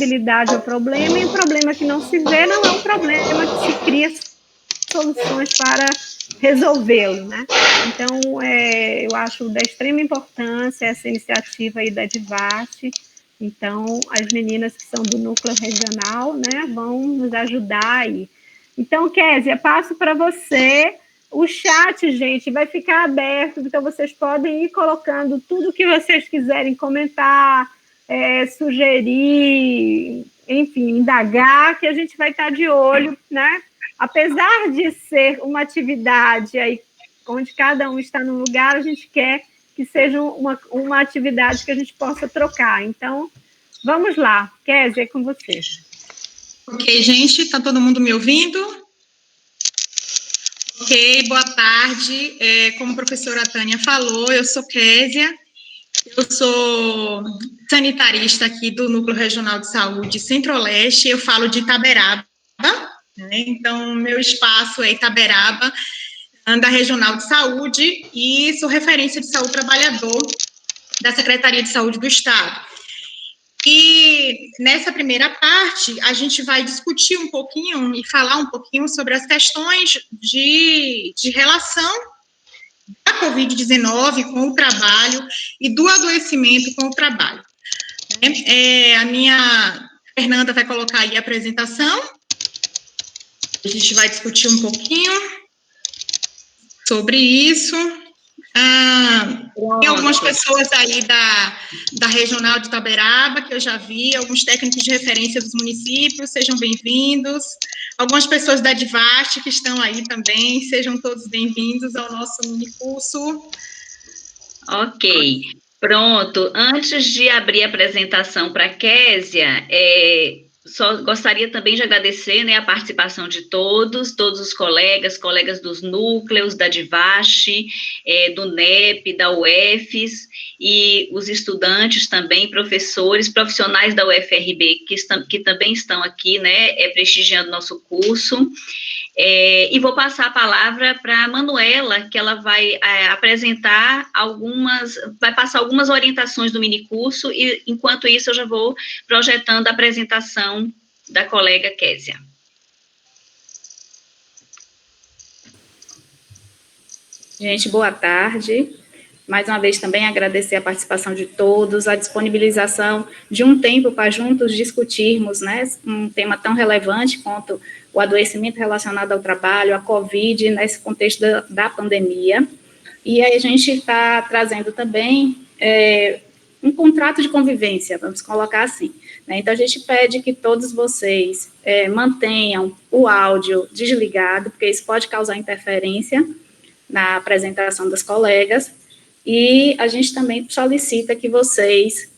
visibilidade ao problema, e o problema que não se vê não é um problema que se cria soluções para resolvê-lo, né? Então, eu acho da extrema importância essa iniciativa aí da Divarte. Então, as meninas que são do núcleo regional, né, vão nos ajudar aí. Então, Kézia, passo para você. O chat, gente, vai ficar aberto, então vocês podem ir colocando tudo que vocês quiserem comentar, sugerir, enfim, indagar, que a gente vai estar de olho, né? Apesar de ser uma atividade aí onde cada um está no lugar, a gente quer que seja uma atividade que a gente possa trocar. Então, vamos lá. Kézia, é com você. Ok, gente, está todo mundo me ouvindo? Ok, boa tarde. Como a professora Tânia falou, eu sou Kézia, eu sou sanitarista aqui do Núcleo Regional de Saúde Centro-Oeste, eu falo de Itaberaba, né? Então, meu espaço é Itaberaba, da Regional de Saúde, e sou referência de saúde trabalhador da Secretaria de Saúde do Estado. E nessa primeira parte, a gente vai discutir um pouquinho e falar um pouquinho sobre as questões de relação da Covid-19 com o trabalho e do adoecimento com o trabalho. A minha Fernanda vai colocar aí a apresentação. A gente vai discutir um pouquinho sobre isso. Tem algumas pessoas aí da Regional de Itaberaba, que eu já vi, alguns técnicos de referência dos municípios, sejam bem-vindos. Algumas pessoas da Divarte que estão aí também, sejam todos bem-vindos ao nosso minicurso. Ok, pronto. Antes de abrir a apresentação para a Kézia, só gostaria também de agradecer, né, a participação de todos os colegas dos núcleos, da Divarte, do NEP, da UFES, e os estudantes também, professores, profissionais da UFRB, que também estão aqui, né, prestigiando nosso curso. E vou passar a palavra para a Manuela, que ela vai vai passar algumas orientações do minicurso, e enquanto isso eu já vou projetando a apresentação da colega Kézia. Gente, boa tarde. Mais uma vez também agradecer a participação de todos, a disponibilização de um tempo para juntos discutirmos, né, um tema tão relevante quanto o adoecimento relacionado ao trabalho, a Covid, nesse contexto da pandemia. E aí a gente está trazendo também um contrato de convivência, vamos colocar assim, né? Então, a gente pede que todos vocês mantenham o áudio desligado, porque isso pode causar interferência na apresentação das colegas. E a gente também solicita que vocês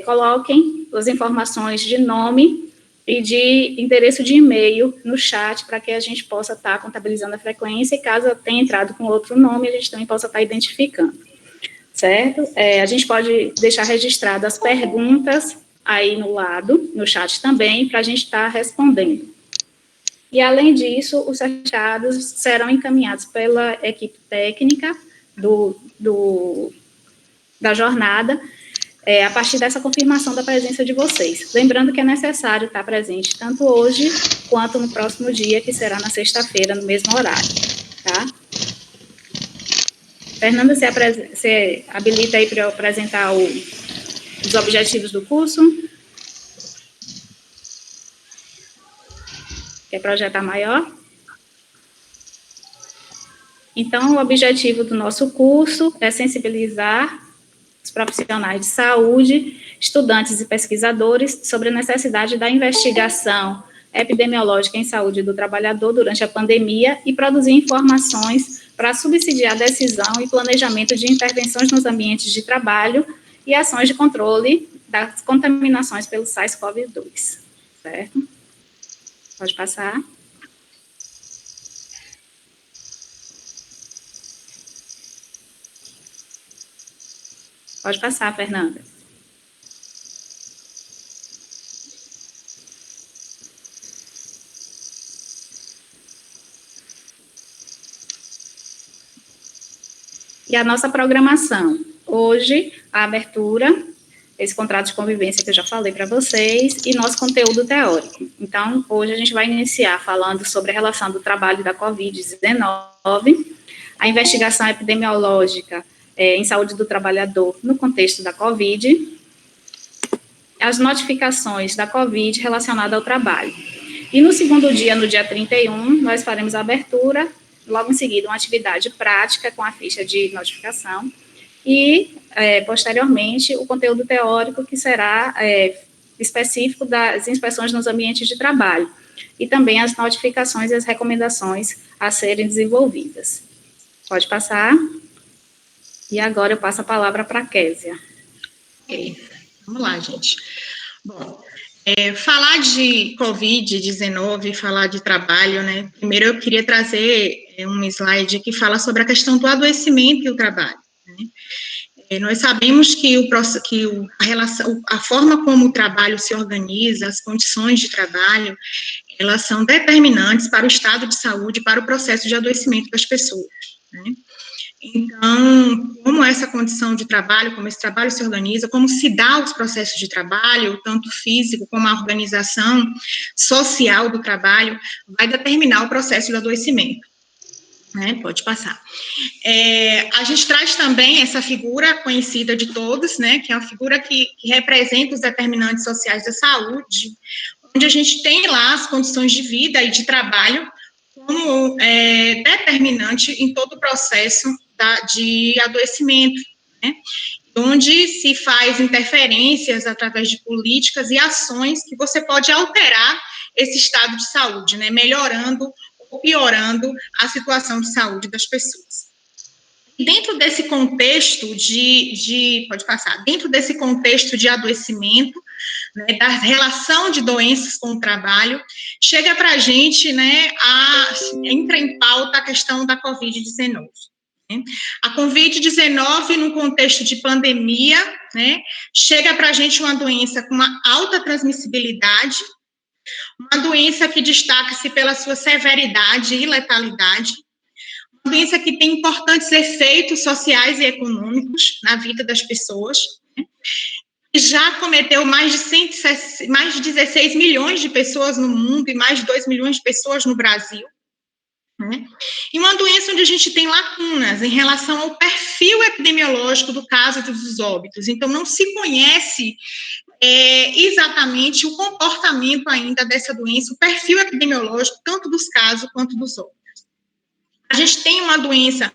coloquem as informações de nome e de endereço de e-mail no chat, para que a gente possa estar contabilizando a frequência, e caso tenha entrado com outro nome, a gente também possa estar identificando, certo? A gente pode deixar registrado as perguntas aí no lado, no chat também, para a gente estar respondendo. E, além disso, os certificados serão encaminhados pela equipe técnica da jornada, a partir dessa confirmação da presença de vocês. Lembrando que é necessário estar presente tanto hoje quanto no próximo dia, que será na sexta-feira, no mesmo horário, tá? Fernanda, você habilita aí para eu apresentar os objetivos do curso? Quer projetar maior? Então, o objetivo do nosso curso é sensibilizar os profissionais de saúde, estudantes e pesquisadores sobre a necessidade da investigação epidemiológica em saúde do trabalhador durante a pandemia e produzir informações para subsidiar a decisão e planejamento de intervenções nos ambientes de trabalho e ações de controle das contaminações pelo SARS-CoV-2, certo? Pode passar. Pode passar, Fernanda. E a nossa programação. Hoje, a abertura esse contrato de convivência que eu já falei para vocês, e nosso conteúdo teórico. Então, hoje a gente vai iniciar falando sobre a relação do trabalho da Covid-19, a investigação epidemiológica em saúde do trabalhador no contexto da Covid, as notificações da Covid relacionadas ao trabalho. E no segundo dia, no dia 31, nós faremos a abertura, logo em seguida uma atividade prática com a ficha de notificação e, posteriormente, o conteúdo teórico que será específico das inspeções nos ambientes de trabalho e também as notificações e as recomendações a serem desenvolvidas. Pode passar. E agora eu passo a palavra para a Késia. Ok, vamos lá, gente. Bom, falar de Covid-19, falar de trabalho, né? Primeiro eu queria trazer um slide que fala sobre a questão do adoecimento e o trabalho, né? Nós sabemos que a forma como o trabalho se organiza, as condições de trabalho, elas são determinantes para o estado de saúde, para o processo de adoecimento das pessoas, né? Então, como essa condição de trabalho, como esse trabalho se organiza, como se dá os processos de trabalho, tanto físico como a organização social do trabalho, vai determinar o processo do adoecimento, né? Pode passar. A gente traz também essa figura conhecida de todos, né? Que é uma figura que representa os determinantes sociais da saúde, onde a gente tem lá as condições de vida e de trabalho como determinante em todo o processo de adoecimento, né? Onde se faz interferências através de políticas e ações que você pode alterar esse estado de saúde, né? Melhorando ou piorando a situação de saúde das pessoas. Dentro desse contexto pode passar, dentro desse contexto de adoecimento, né, da relação de doenças com o trabalho, chega para a gente, né, entra em pauta a questão da Covid-19. Né? A Covid-19, no contexto de pandemia, né, chega para a gente uma doença com uma alta transmissibilidade, uma doença que destaca-se pela sua severidade e letalidade, uma doença que tem importantes efeitos sociais e econômicos na vida das pessoas, né? Já cometeu mais de 16 milhões de pessoas no mundo e mais de 2 milhões de pessoas no Brasil, né? E uma doença onde a gente tem lacunas em relação ao perfil epidemiológico do caso e dos óbitos. Então, não se conhece exatamente o comportamento ainda dessa doença, o perfil epidemiológico, tanto dos casos quanto dos óbitos. A gente tem uma doença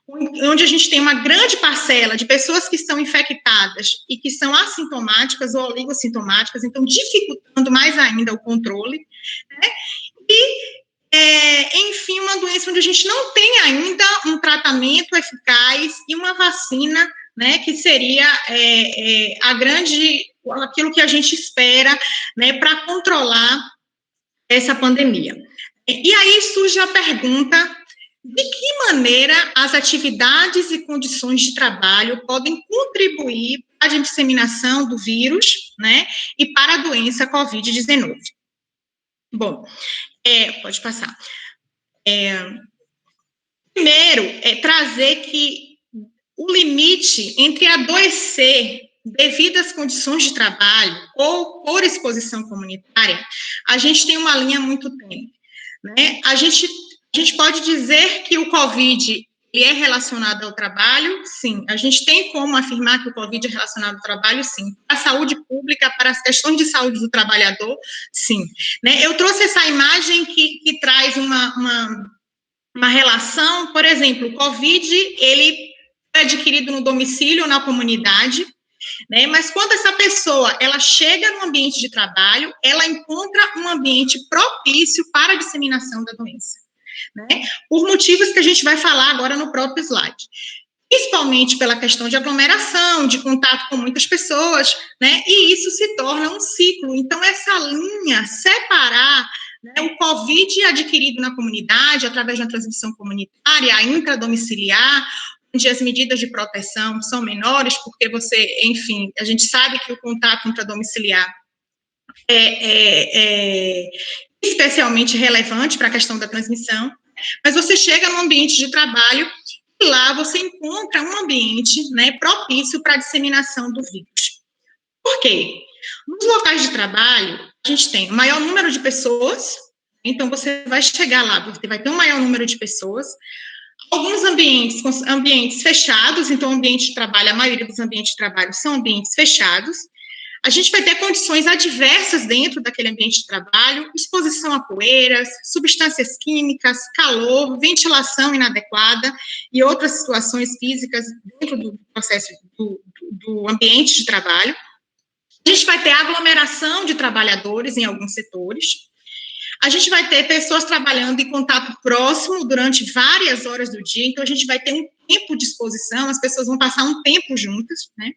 onde a gente tem uma grande parcela de pessoas que estão infectadas e que são assintomáticas ou oligossintomáticas, então dificultando mais ainda o controle, né? E, enfim, uma doença onde a gente não tem ainda um tratamento eficaz e uma vacina, né, que seria aquilo que a gente espera, né, para controlar essa pandemia. E aí surge a pergunta: de que maneira as atividades e condições de trabalho podem contribuir para a disseminação do vírus, né, e para a doença Covid-19? Bom, pode passar. Primeiro, trazer que o limite entre adoecer devido às condições de trabalho ou por exposição comunitária, a gente tem uma linha muito tênue, né? A gente pode dizer que o Covid ele é relacionado ao trabalho? Sim. A gente tem como afirmar que o Covid é relacionado ao trabalho? Sim. Para a saúde pública, para as questões de saúde do trabalhador? Sim. Né? Eu trouxe essa imagem que traz uma relação, por exemplo, o Covid, ele é adquirido no domicílio, na comunidade, né? Mas quando essa pessoa, ela chega no ambiente de trabalho, ela encontra um ambiente propício para a disseminação da doença, né? Por motivos que a gente vai falar agora no próprio slide. Principalmente pela questão de aglomeração, de contato com muitas pessoas, né? E isso se torna um ciclo. Então, essa linha, separar, né, o Covid adquirido na comunidade, através de uma transmissão comunitária, intradomiciliar, onde as medidas de proteção são menores, porque enfim, a gente sabe que o contato intradomiciliar é especialmente relevante para a questão da transmissão, mas você chega no ambiente de trabalho e lá você encontra um ambiente, né, propício para a disseminação do vírus. Por quê? Nos locais de trabalho, a gente tem o maior número de pessoas, então você vai chegar lá, você vai ter um maior número de pessoas, alguns ambientes fechados, então o ambiente de trabalho, a maioria dos ambientes de trabalho são ambientes fechados. A gente vai ter condições adversas dentro daquele ambiente de trabalho, exposição a poeiras, substâncias químicas, calor, ventilação inadequada e outras situações físicas dentro do processo do ambiente de trabalho. A gente vai ter aglomeração de trabalhadores em alguns setores. A gente vai ter pessoas trabalhando em contato próximo durante várias horas do dia, então a gente vai ter um tempo de exposição, as pessoas vão passar um tempo juntas, né?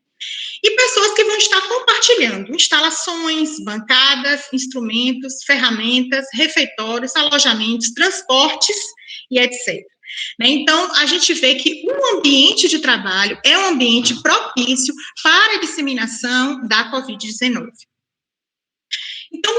E pessoas que vão estar compartilhando instalações, bancadas, instrumentos, ferramentas, refeitórios, alojamentos, transportes e etc. Então, a gente vê que o ambiente de trabalho é um ambiente propício para a disseminação da Covid-19. Então,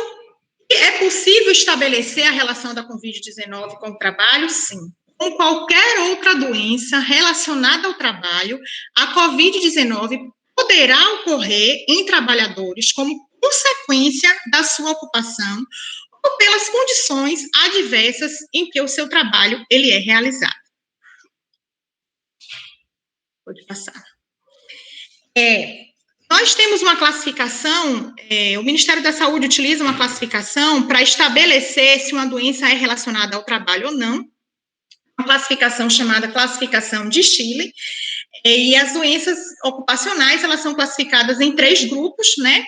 é possível estabelecer a relação da Covid-19 com o trabalho? Sim. Com qualquer outra doença relacionada ao trabalho, a Covid-19 poderá ocorrer em trabalhadores como consequência da sua ocupação ou pelas condições adversas em que o seu trabalho ele é realizado. Pode passar. Nós temos uma classificação, o Ministério da Saúde utiliza uma classificação para estabelecer se uma doença é relacionada ao trabalho ou não, uma classificação chamada classificação de Schiller, e as doenças ocupacionais, elas são classificadas em 3 grupos, né?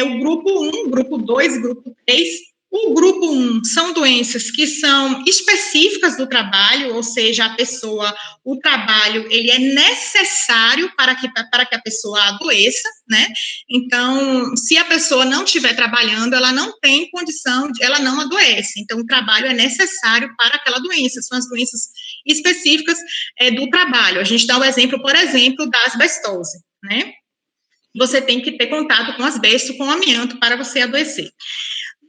O grupo 1, grupo 2 e grupo 3. O grupo 1 são doenças que são específicas do trabalho, ou seja, o trabalho, ele é necessário para que a pessoa adoeça, né? Então, se a pessoa não estiver trabalhando, ela não tem condição, ela não adoece. Então, o trabalho é necessário para aquela doença, são as doenças específicas do trabalho. A gente dá o exemplo, por exemplo, da asbestose, né? Você tem que ter contato com asbesto, com amianto, para você adoecer.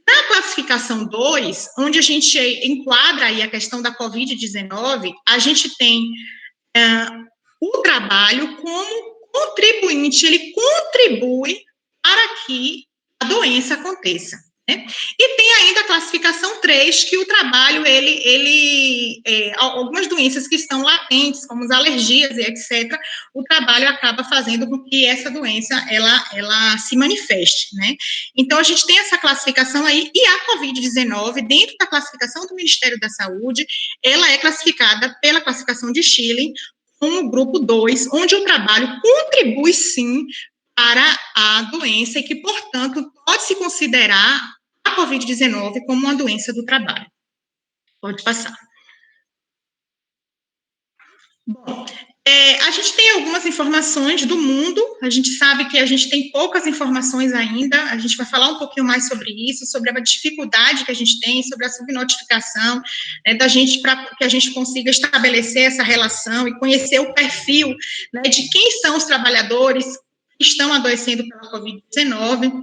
Na classificação 2, onde a gente enquadra aí a questão da Covid-19, a gente tem o trabalho como contribuinte, ele contribui para que a doença aconteça, né? E tem ainda a classificação 3, que o trabalho, algumas doenças que estão latentes, como as alergias e etc., o trabalho acaba fazendo com que essa doença, ela se manifeste, né? Então, a gente tem essa classificação aí, e a Covid-19, dentro da classificação do Ministério da Saúde, ela é classificada pela classificação de Schiller como grupo 2, onde o trabalho contribui, sim, para a doença e que, portanto, pode-se considerar a Covid-19 como uma doença do trabalho. Pode passar. Bom, a gente tem algumas informações do mundo, a gente sabe que a gente tem poucas informações ainda, a gente vai falar um pouquinho mais sobre isso, sobre a dificuldade que a gente tem, sobre a subnotificação, para que a gente consiga estabelecer essa relação e conhecer o perfil, né, de quem são os trabalhadores que estão adoecendo pela Covid-19,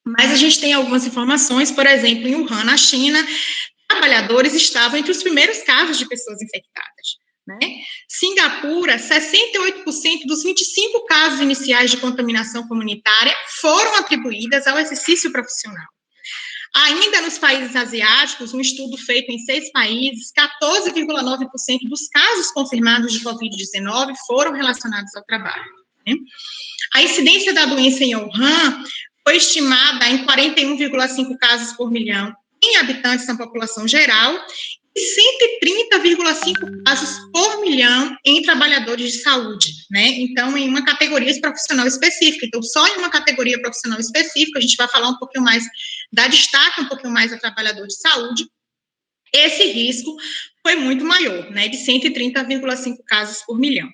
mas a gente tem algumas informações, por exemplo, em Wuhan, na China, trabalhadores estavam entre os primeiros casos de pessoas infectadas, né? Singapura, 68% dos 25 casos iniciais de contaminação comunitária foram atribuídas ao exercício profissional. Ainda nos países asiáticos, um estudo feito em 6 países, 14,9% dos casos confirmados de Covid-19 foram relacionados ao trabalho, né? A incidência da doença em Wuhan foi estimada em 41,5 casos por milhão em habitantes na população geral e 130,5 casos por milhão em trabalhadores de saúde, né? Então, em uma categoria profissional específica. Então, só em uma categoria profissional específica, a gente vai falar um pouquinho mais, dar destaque um pouquinho mais a trabalhador de saúde, esse risco foi muito maior, né? De 130,5 casos por milhão.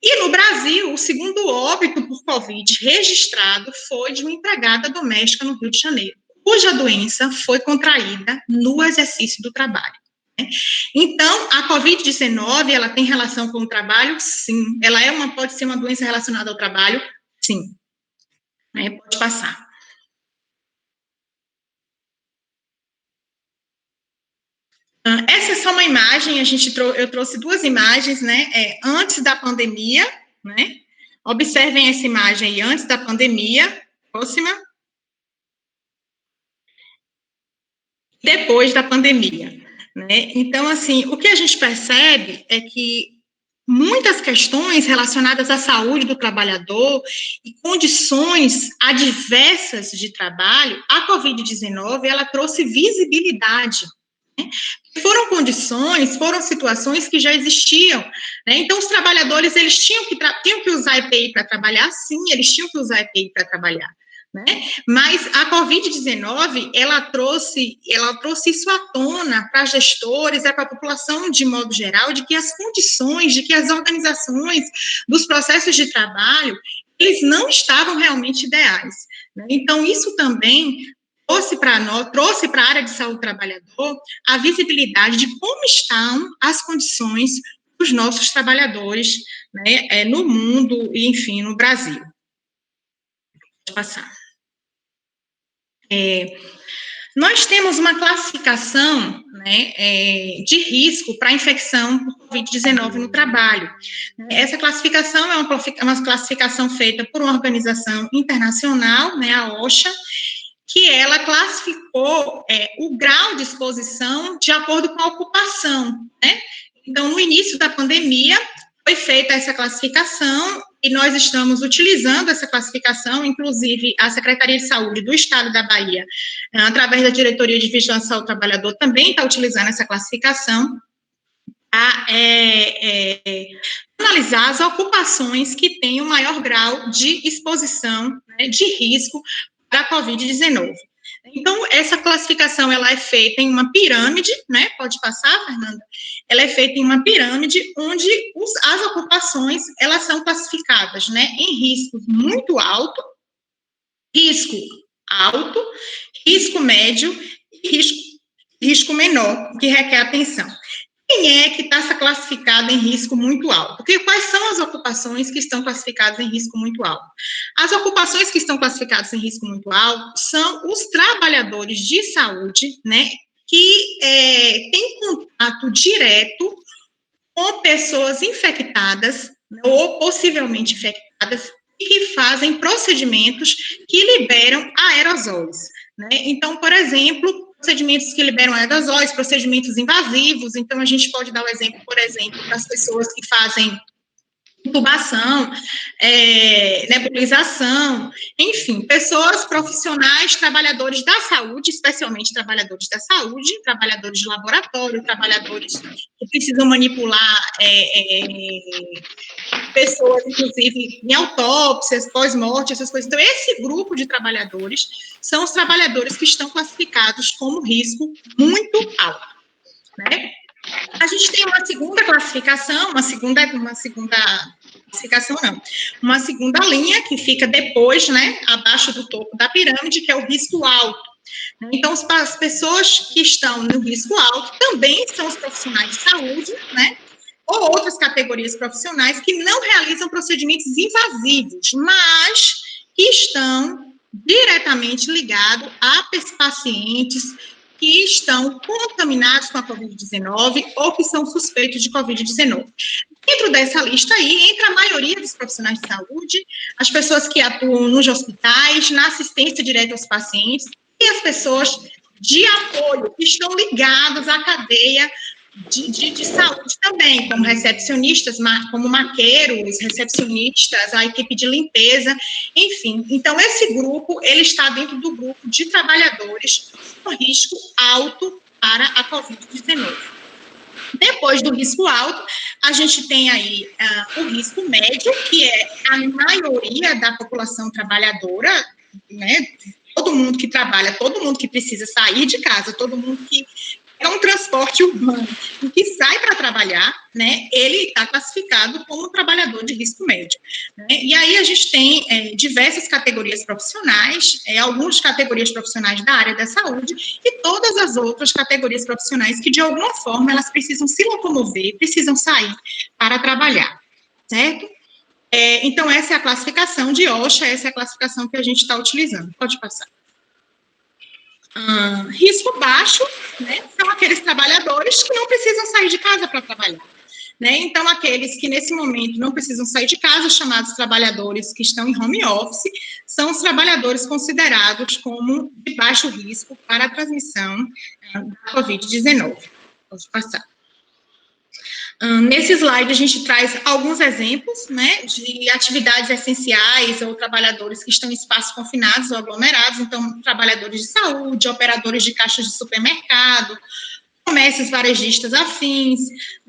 E no Brasil, o segundo óbito por Covid registrado foi de uma empregada doméstica no Rio de Janeiro, cuja doença foi contraída no exercício do trabalho, né? Então, a Covid-19, ela tem relação com o trabalho? Sim. Ela pode ser uma doença relacionada ao trabalho? Sim. Pode passar. Essa é só uma imagem, eu trouxe 2 imagens, né, antes da pandemia, né, observem essa imagem aí, antes da pandemia, Próxima. Depois da pandemia, né? Então, assim, o que a gente percebe é que muitas questões relacionadas à saúde do trabalhador e condições adversas de trabalho, a Covid-19, ela trouxe visibilidade, né? Foram situações que já existiam, né? Então, os trabalhadores, eles tinham que usar EPI para trabalhar, sim, eles tinham que usar EPI para trabalhar, né? Mas a Covid-19, ela trouxe isso à tona para gestores, para a população de modo geral, de que as condições, de que as organizações dos processos de trabalho, eles não estavam realmente ideais, né? Então, isso também trouxe para a área de saúde do trabalhador a visibilidade de como estão as condições dos nossos trabalhadores, né, no mundo e, enfim, no Brasil. Pode passar. Nós temos uma classificação, né, de risco para infecção por Covid-19 no trabalho. Essa classificação é uma classificação feita por uma organização internacional, né, a OSHA, que ela classificou o grau de exposição de acordo com a ocupação, né? Então, no início da pandemia, foi feita essa classificação e nós estamos utilizando essa classificação, inclusive a Secretaria de Saúde do Estado da Bahia, através da Diretoria de Vigilância ao Trabalhador, também está utilizando essa classificação para analisar as ocupações que têm o maior grau de exposição, né, de risco para a Covid-19. Então, essa classificação, ela é feita em uma pirâmide, né, pode passar, Fernanda? Ela é feita em uma pirâmide onde as ocupações, elas são classificadas, né, em risco muito alto, risco alto, risco médio e risco menor, que requer atenção. Quem é que está classificado em risco muito alto? Porque quais são as ocupações que estão classificadas em risco muito alto? As ocupações que estão classificadas em risco muito alto são os trabalhadores de saúde, né, que têm contato direto com pessoas infectadas, né, ou possivelmente infectadas, e que fazem procedimentos que liberam aerosóis, né? Então, por exemplo, procedimentos que liberam aerosóis, procedimentos invasivos. Então, a gente pode dar o exemplo, por exemplo, das pessoas que fazem intubação, nebulização, enfim, pessoas profissionais, trabalhadores da saúde, especialmente trabalhadores da saúde, trabalhadores de laboratório, trabalhadores que precisam manipular pessoas, inclusive, em autópsias, pós-morte, essas coisas. Então, esse grupo de trabalhadores são os trabalhadores que estão classificados como risco muito alto, né? A gente tem uma segunda classificação, uma segunda linha que fica depois, né, abaixo do topo da pirâmide, que é o risco alto. Então, as pessoas que estão no risco alto também são os profissionais de saúde, né, ou outras categorias profissionais que não realizam procedimentos invasivos, mas que estão diretamente ligados a pacientes que estão contaminados com a Covid-19 ou que são suspeitos de Covid-19. Dentro dessa lista aí, entra a maioria dos profissionais de saúde, as pessoas que atuam nos hospitais, na assistência direta aos pacientes, e as pessoas de apoio, que estão ligadas à cadeia de saúde também, como recepcionistas, como maqueiros, recepcionistas, a equipe de limpeza, enfim. Então, esse grupo, ele está dentro do grupo de trabalhadores com risco alto para a Covid-19. Depois do risco alto, a gente tem aí o risco médio, que é a maioria da população trabalhadora, né? Todo mundo que trabalha, todo mundo que precisa sair de casa, todo mundo que é um transporte urbano e que sai para trabalhar, né, ele está classificado como trabalhador de risco médio, né? E aí a gente tem diversas categorias profissionais, algumas categorias profissionais da área da saúde e todas as outras categorias profissionais que, de alguma forma, elas precisam se locomover, precisam sair para trabalhar, certo? Então, essa é a classificação de OSHA, essa é a classificação que a gente está utilizando. Pode passar. Risco baixo, né, são aqueles trabalhadores que não precisam sair de casa para trabalhar. né? Então, aqueles que nesse momento não precisam sair de casa, chamados trabalhadores que estão em home office, são os trabalhadores considerados como de baixo risco para a transmissão da Covid-19. Pode passar. Nesse slide, a gente traz alguns exemplos, né, de atividades essenciais ou trabalhadores que estão em espaços confinados ou aglomerados, então, trabalhadores de saúde, operadores de caixas de supermercado, comércios varejistas afins,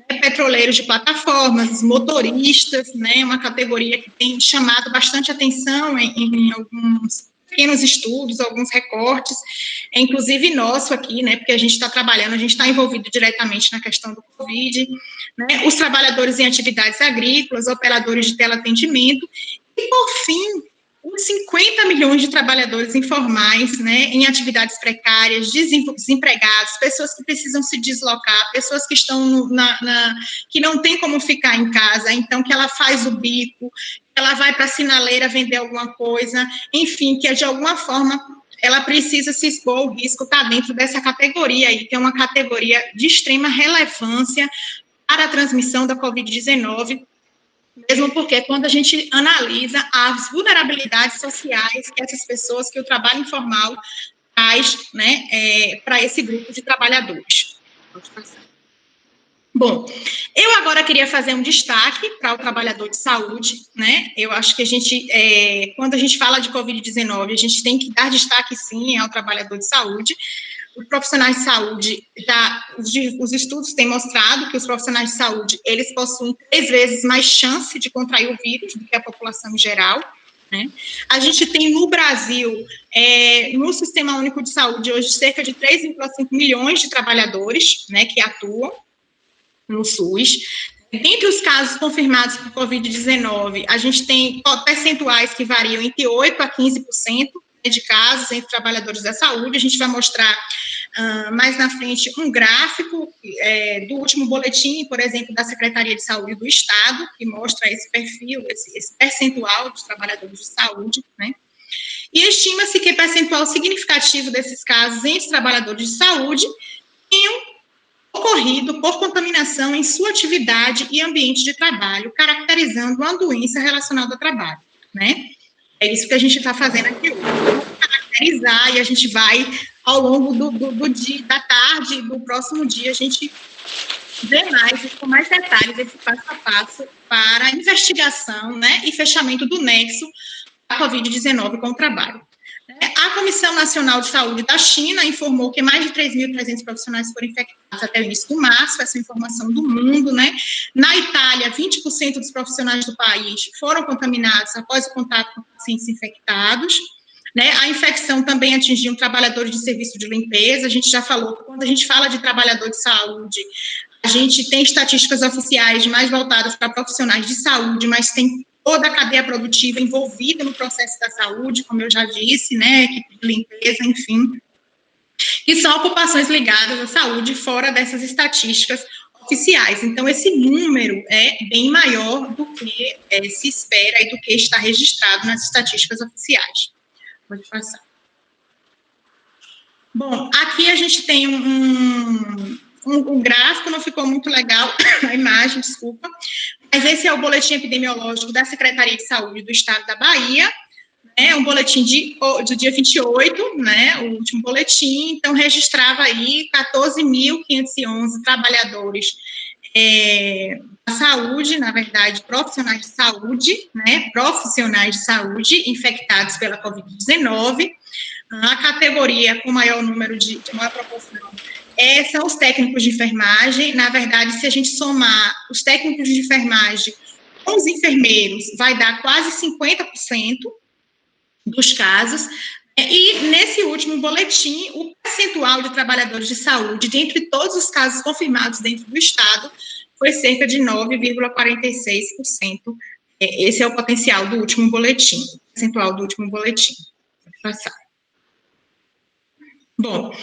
né, petroleiros de plataformas, motoristas, né, uma categoria que tem chamado bastante atenção em alguns pequenos estudos, alguns recortes, inclusive nosso aqui, né, porque a gente está trabalhando, a gente está envolvido diretamente na questão do Covid, né, os trabalhadores em atividades agrícolas, operadores de teleatendimento, e, por fim, os 50 milhões de trabalhadores informais, né, em atividades precárias, desempregados, pessoas que precisam se deslocar, pessoas que estão que não tem como ficar em casa, então que ela faz o bico, ela vai para a sinaleira vender alguma coisa, enfim, que de alguma forma ela precisa se expor ao risco, está dentro dessa categoria aí, que é uma categoria de extrema relevância para a transmissão da Covid-19, mesmo porque quando a gente analisa as vulnerabilidades sociais que essas pessoas, que o trabalho informal traz, né, para esse grupo de trabalhadores. Pode passar. Bom, eu agora queria fazer um destaque para o trabalhador de saúde, né, eu acho que a gente, quando a gente fala de Covid-19, a gente tem que dar destaque, sim, ao trabalhador de saúde. Os profissionais de saúde, os estudos têm mostrado que os profissionais de saúde, eles possuem 3 vezes mais chance de contrair o vírus do que a população em geral, né? A gente tem no Brasil, no Sistema Único de Saúde, hoje, cerca de 3,5 milhões de trabalhadores, né, que atuam no SUS. Dentre os casos confirmados por Covid-19, a gente tem percentuais que variam entre 8% a 15%, de casos entre trabalhadores da saúde. A gente vai mostrar mais na frente um gráfico do último boletim, por exemplo, da Secretaria de Saúde do Estado, que mostra esse perfil, esse percentual dos trabalhadores de saúde, né? E estima-se que percentual significativo desses casos entre trabalhadores de saúde tenham ocorrido por contaminação em sua atividade e ambiente de trabalho, caracterizando uma doença relacionada ao trabalho, né? É isso que a gente está fazendo aqui hoje. Vamos caracterizar e a gente vai, ao longo do dia, da tarde, do próximo dia, a gente vê mais, com mais detalhes, esse passo a passo para a investigação, né, e fechamento do nexo da Covid-19 com o trabalho. A Comissão Nacional de Saúde da China informou que mais de 3.300 profissionais foram infectados até o início de março, essa informação do mundo, né? Na Itália, 20% dos profissionais do país foram contaminados após o contato com pacientes infectados, né? A infecção também atingiu trabalhadores de serviço de limpeza. A gente já falou que quando a gente fala de trabalhador de saúde, a gente tem estatísticas oficiais mais voltadas para profissionais de saúde, mas tem toda a cadeia produtiva envolvida no processo da saúde, como eu já disse, né, equipe de limpeza, enfim, que são ocupações ligadas à saúde fora dessas estatísticas oficiais. Então, esse número é bem maior do que se espera e do que está registrado nas estatísticas oficiais. Pode passar. Bom, aqui a gente tem um gráfico, não ficou muito legal a imagem, desculpa, mas esse é o boletim epidemiológico da Secretaria de Saúde do Estado da Bahia, né, um boletim do dia 28, né, o último boletim, então registrava aí 14.511 trabalhadores da saúde, na verdade, profissionais de saúde, né, profissionais de saúde infectados pela Covid-19, a categoria com maior número de maior proporção são os técnicos de enfermagem. Na verdade, se a gente somar os técnicos de enfermagem com os enfermeiros, vai dar quase 50% dos casos. E nesse último boletim, o percentual de trabalhadores de saúde, dentre todos os casos confirmados dentro do estado, foi cerca de 9,46%. Esse é o potencial do último boletim, percentual do último boletim. Pode passar. Bom,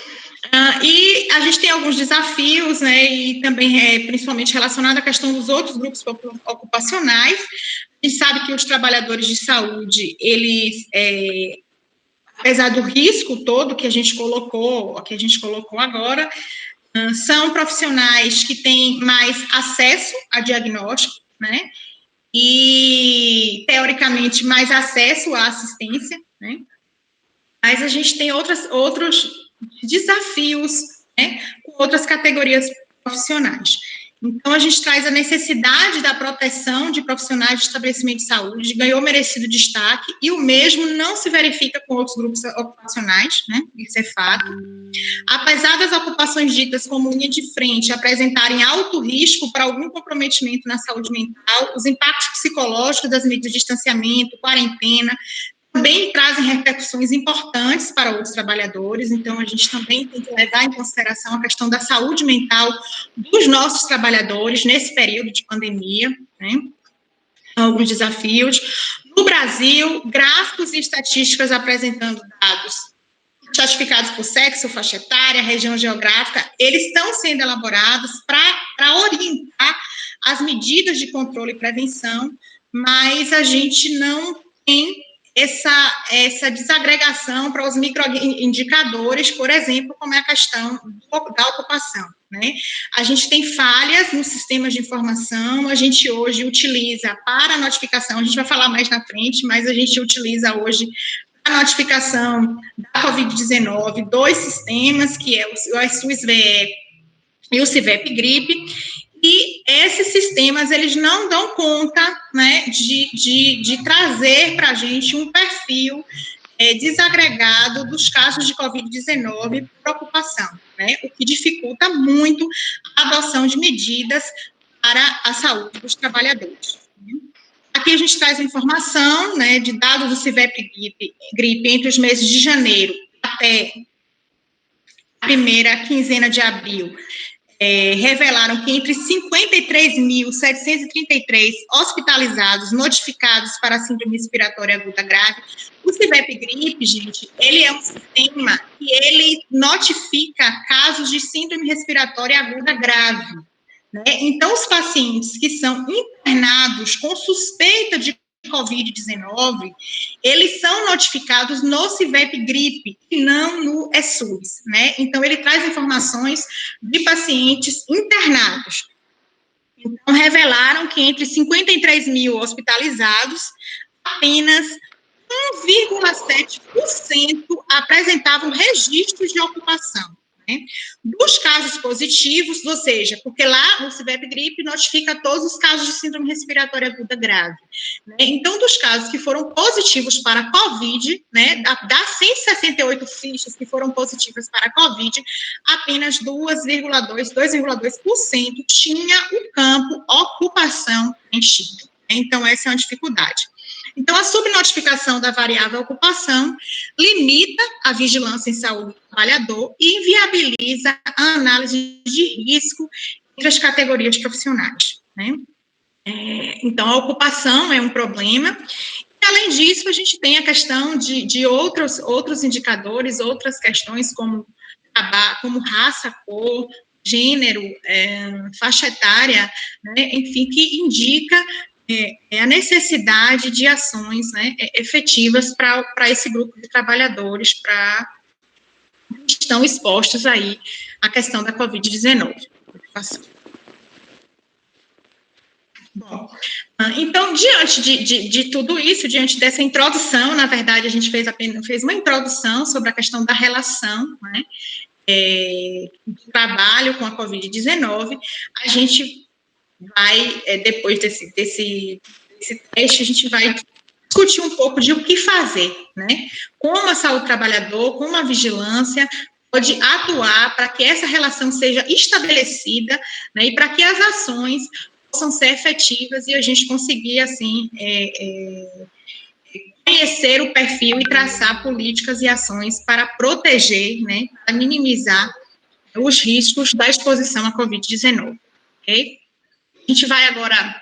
e a gente tem alguns desafios, né, e também principalmente relacionado à questão dos outros grupos ocupacionais. A gente sabe que os trabalhadores de saúde, eles, apesar do risco todo que a gente colocou agora, são profissionais que têm mais acesso a diagnóstico, né? E, teoricamente, mais acesso à assistência, né? Mas a gente tem outros desafios, né, com outras categorias profissionais. Então, a gente traz a necessidade da proteção de profissionais de estabelecimento de saúde, ganhou merecido destaque, e o mesmo não se verifica com outros grupos ocupacionais, né, isso é fato. Apesar das ocupações ditas como linha de frente apresentarem alto risco para algum comprometimento na saúde mental, os impactos psicológicos das medidas de distanciamento, quarentena, também trazem repercussões importantes para outros trabalhadores, então a gente também tem que levar em consideração a questão da saúde mental dos nossos trabalhadores nesse período de pandemia, né? Alguns desafios. No Brasil, gráficos e estatísticas apresentando dados estratificados por sexo, faixa etária, região geográfica, eles estão sendo elaborados para orientar as medidas de controle e prevenção, mas a gente não tem essa desagregação para os microindicadores, por exemplo, como é a questão da ocupação, né? A gente tem falhas nos sistemas de informação, a gente hoje utiliza para a notificação, a gente vai falar mais na frente, mas a gente utiliza hoje a notificação da Covid-19, 2 sistemas, que é o SUS-VE e o CIVEP-Gripe, e esses sistemas, eles não dão conta, né, de trazer para a gente um perfil desagregado dos casos de Covid-19 por ocupação, né, o que dificulta muito a adoção de medidas para a saúde dos trabalhadores. Aqui a gente traz a informação, né, de dados do CIVEP-Gripe entre os meses de janeiro até a primeira quinzena de abril, revelaram que entre 53.733 hospitalizados notificados para a síndrome respiratória aguda grave, o CIVEP-Gripe, gente, ele é um sistema que ele notifica casos de síndrome respiratória aguda grave, né? Então, os pacientes que são internados com suspeita de Covid-19, eles são notificados no CIVEP-Gripe e não no SUS, né? Então, ele traz informações de pacientes internados. Então, revelaram que entre 53 mil hospitalizados, apenas 1,7% apresentavam registros de ocupação. Dos casos positivos, ou seja, porque lá o CIVEP-Gripe notifica todos os casos de síndrome respiratória aguda grave, né? Então, dos casos que foram positivos para a COVID, né, das 168 fichas que foram positivas para a COVID, apenas 2,2% tinha o campo ocupação preenchido. Então, essa é uma dificuldade. Então, a subnotificação da variável ocupação limita a vigilância em saúde do trabalhador e inviabiliza a análise de risco entre as categorias profissionais, né? Então, a ocupação é um problema. E, além disso, a gente tem a questão de outros indicadores, outras questões como raça, cor, gênero, faixa etária, né? Enfim, que indica a necessidade de ações, né, efetivas para esse grupo de trabalhadores que estão expostos aí à questão da Covid-19. Bom, então, diante de tudo isso, diante dessa introdução, na verdade, a gente fez uma introdução sobre a questão da relação, né, do trabalho com a Covid-19, a gente vai, depois desse teste, a gente vai discutir um pouco de o que fazer, né? Como a saúde do trabalhador, como a vigilância pode atuar para que essa relação seja estabelecida, né, e para que as ações possam ser efetivas e a gente conseguir, assim, conhecer o perfil e traçar políticas e ações para proteger, né, para minimizar os riscos da exposição à Covid-19, ok? A gente vai agora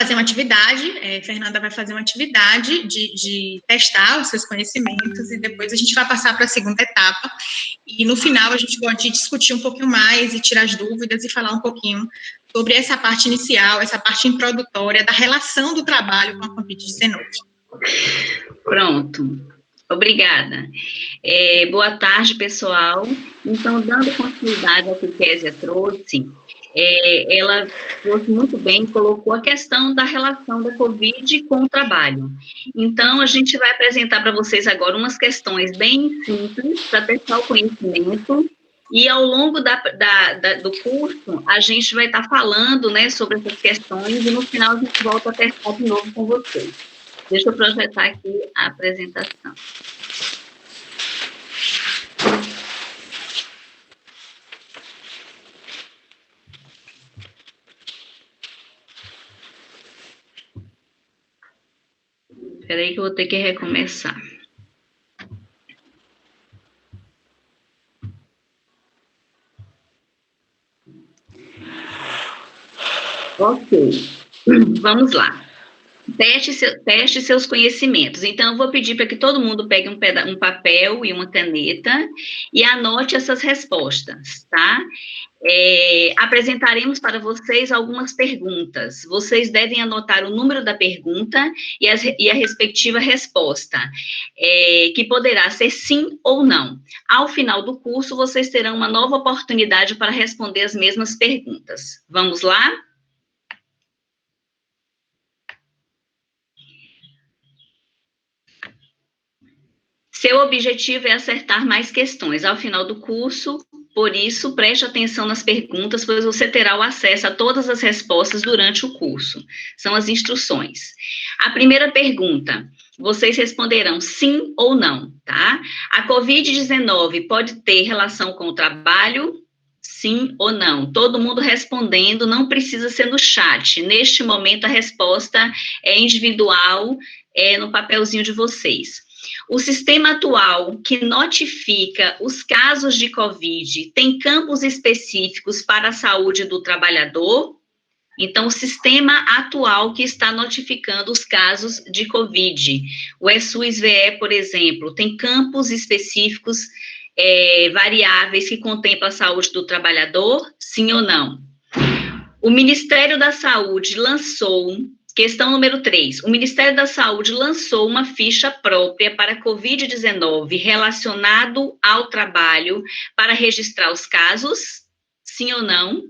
fazer uma atividade, Fernanda vai fazer uma atividade de testar os seus conhecimentos e depois a gente vai passar para a segunda etapa e no final a gente pode discutir um pouquinho mais e tirar as dúvidas e falar um pouquinho sobre essa parte inicial, essa parte introdutória da relação do trabalho com a Covid-19. Pronto. Obrigada. Boa tarde, pessoal. Então, dando continuidade ao que Kézia trouxe, ela trouxe muito bem, colocou a questão da relação da Covid com o trabalho. Então, a gente vai apresentar para vocês agora umas questões bem simples, para testar o conhecimento, e ao longo do curso, a gente vai estar falando, né, sobre essas questões, e no final a gente volta a testar de novo com vocês. Deixa eu projetar aqui a apresentação. Espera aí que eu vou ter que recomeçar. Ok, vamos lá. Teste seus conhecimentos. Então, eu vou pedir para que todo mundo pegue um papel e uma caneta e anote essas respostas, tá? Apresentaremos para vocês algumas perguntas. Vocês devem anotar o número da pergunta e a respectiva resposta, que poderá ser sim ou não. Ao final do curso, vocês terão uma nova oportunidade para responder as mesmas perguntas. Vamos lá? Seu objetivo é acertar mais questões ao final do curso, por isso, preste atenção nas perguntas, pois você terá o acesso a todas as respostas durante o curso. São as instruções. A primeira pergunta, vocês responderão sim ou não, tá? A Covid-19 pode ter relação com o trabalho? Sim ou não? Todo mundo respondendo, não precisa ser no chat. Neste momento, a resposta é individual, no papelzinho de vocês. O sistema atual que notifica os casos de Covid tem campos específicos para a saúde do trabalhador? Então, o sistema atual que está notificando os casos de Covid, o SUS-VE, por exemplo, tem campos específicos, variáveis que contemplam a saúde do trabalhador? Sim ou não? O Ministério da Saúde lançou... Questão número 3. O Ministério da Saúde lançou uma ficha própria para Covid-19 relacionado ao trabalho para registrar os casos? Sim ou não?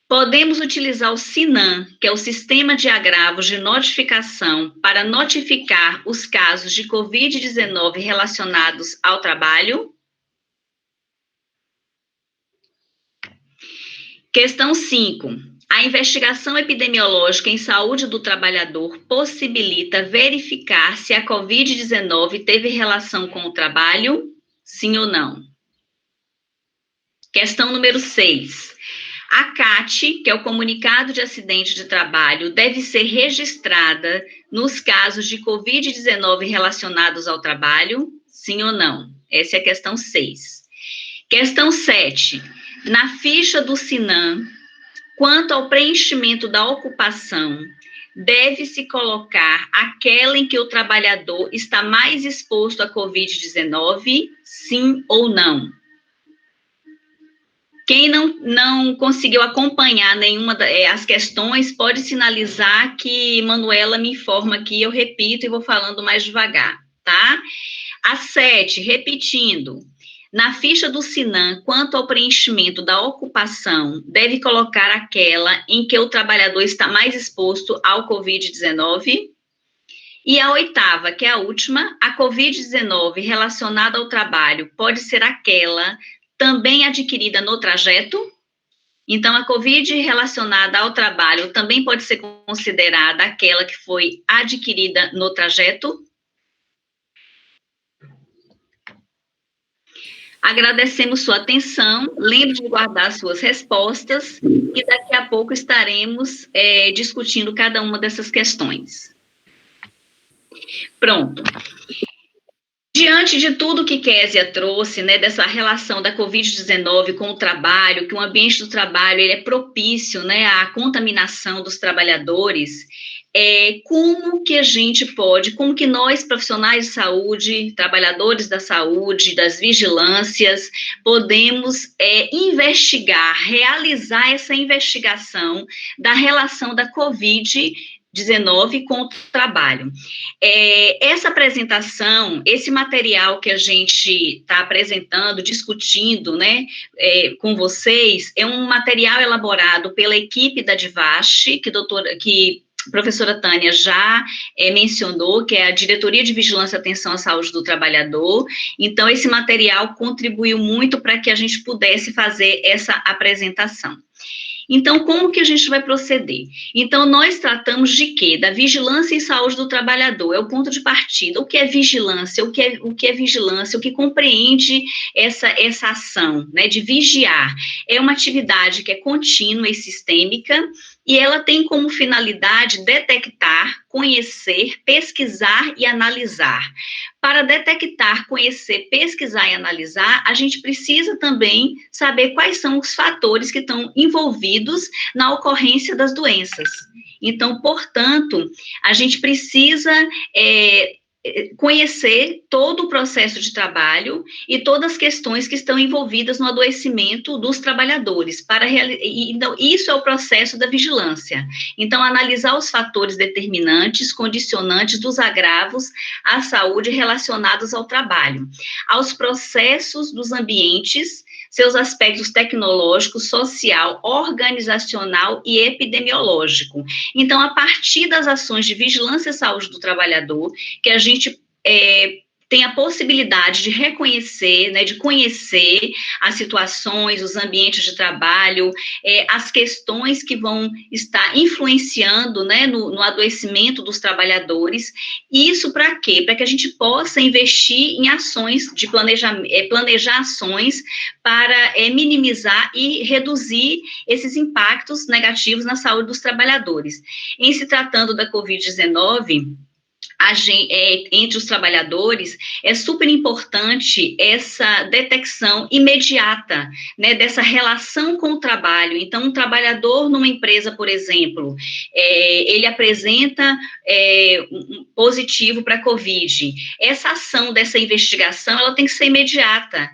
Podemos utilizar o SINAM, que é o Sistema de Agravos de Notificação, para notificar os casos de Covid-19 relacionados ao trabalho? Questão 5. A investigação epidemiológica em saúde do trabalhador possibilita verificar se a Covid-19 teve relação com o trabalho? Sim ou não? Questão número 6. A CAT, que é o Comunicado de Acidente de Trabalho, deve ser registrada nos casos de Covid-19 relacionados ao trabalho? Sim ou não? Essa é a questão 6. Questão 7. Na ficha do SINAM, quanto ao preenchimento da ocupação, deve-se colocar aquela em que o trabalhador está mais exposto à Covid-19, sim ou não? Quem não conseguiu acompanhar nenhuma das questões, pode sinalizar que Manuela me informa aqui, eu repito e vou falando mais devagar, tá? A 7, repetindo. Na ficha do SINAM, quanto ao preenchimento da ocupação, deve colocar aquela em que o trabalhador está mais exposto ao Covid-19. E a 8ª, que é a última, a Covid-19 relacionada ao trabalho pode ser aquela também adquirida no trajeto? Então, a Covid relacionada ao trabalho também pode ser considerada aquela que foi adquirida no trajeto? Agradecemos sua atenção, lembre de guardar suas respostas e daqui a pouco estaremos discutindo cada uma dessas questões. Pronto. Diante de tudo que Kézia trouxe, né, dessa relação da Covid-19 com o trabalho, que o ambiente do trabalho ele é propício, né, à contaminação dos trabalhadores, como que a gente pode, como que nós, profissionais de saúde, trabalhadores da saúde, das vigilâncias, podemos investigar, realizar essa investigação da relação da Covid 19 com o trabalho. Essa apresentação, esse material que a gente está apresentando, discutindo, né, com vocês, é um material elaborado pela equipe da DIVAST, que a professora Tânia já mencionou, que é a Diretoria de Vigilância e Atenção à Saúde do Trabalhador. Então, esse material contribuiu muito para que a gente pudesse fazer essa apresentação. Então, como que a gente vai proceder? Então, nós tratamos de quê? Da vigilância em saúde do trabalhador, é o ponto de partida. O que é vigilância? O que é vigilância? O que compreende essa ação, né, de vigiar? É uma atividade que é contínua e sistêmica, e ela tem como finalidade detectar, conhecer, pesquisar e analisar. Para detectar, conhecer, pesquisar e analisar, a gente precisa também saber quais são os fatores que estão envolvidos na ocorrência das doenças. Então, portanto, a gente precisa conhecer todo o processo de trabalho e todas as questões que estão envolvidas no adoecimento dos trabalhadores. Então, isso é o processo da vigilância. Então, analisar os fatores determinantes, condicionantes dos agravos à saúde relacionados ao trabalho, aos processos dos ambientes, seus aspectos tecnológico, social, organizacional e epidemiológico. Então, a partir das ações de vigilância e saúde do trabalhador, que a gente tem a possibilidade de reconhecer, né, de conhecer as situações, os ambientes de trabalho, as questões que vão estar influenciando, né, no adoecimento dos trabalhadores. Isso para quê? Para que a gente possa investir em ações de planejar ações para minimizar e reduzir esses impactos negativos na saúde dos trabalhadores. Em se tratando da Covid-19, entre os trabalhadores, é super importante essa detecção imediata, né, dessa relação com o trabalho. Então, um trabalhador numa empresa, por exemplo, ele apresenta um positivo para a Covid. Essa ação dessa investigação, ela tem que ser imediata.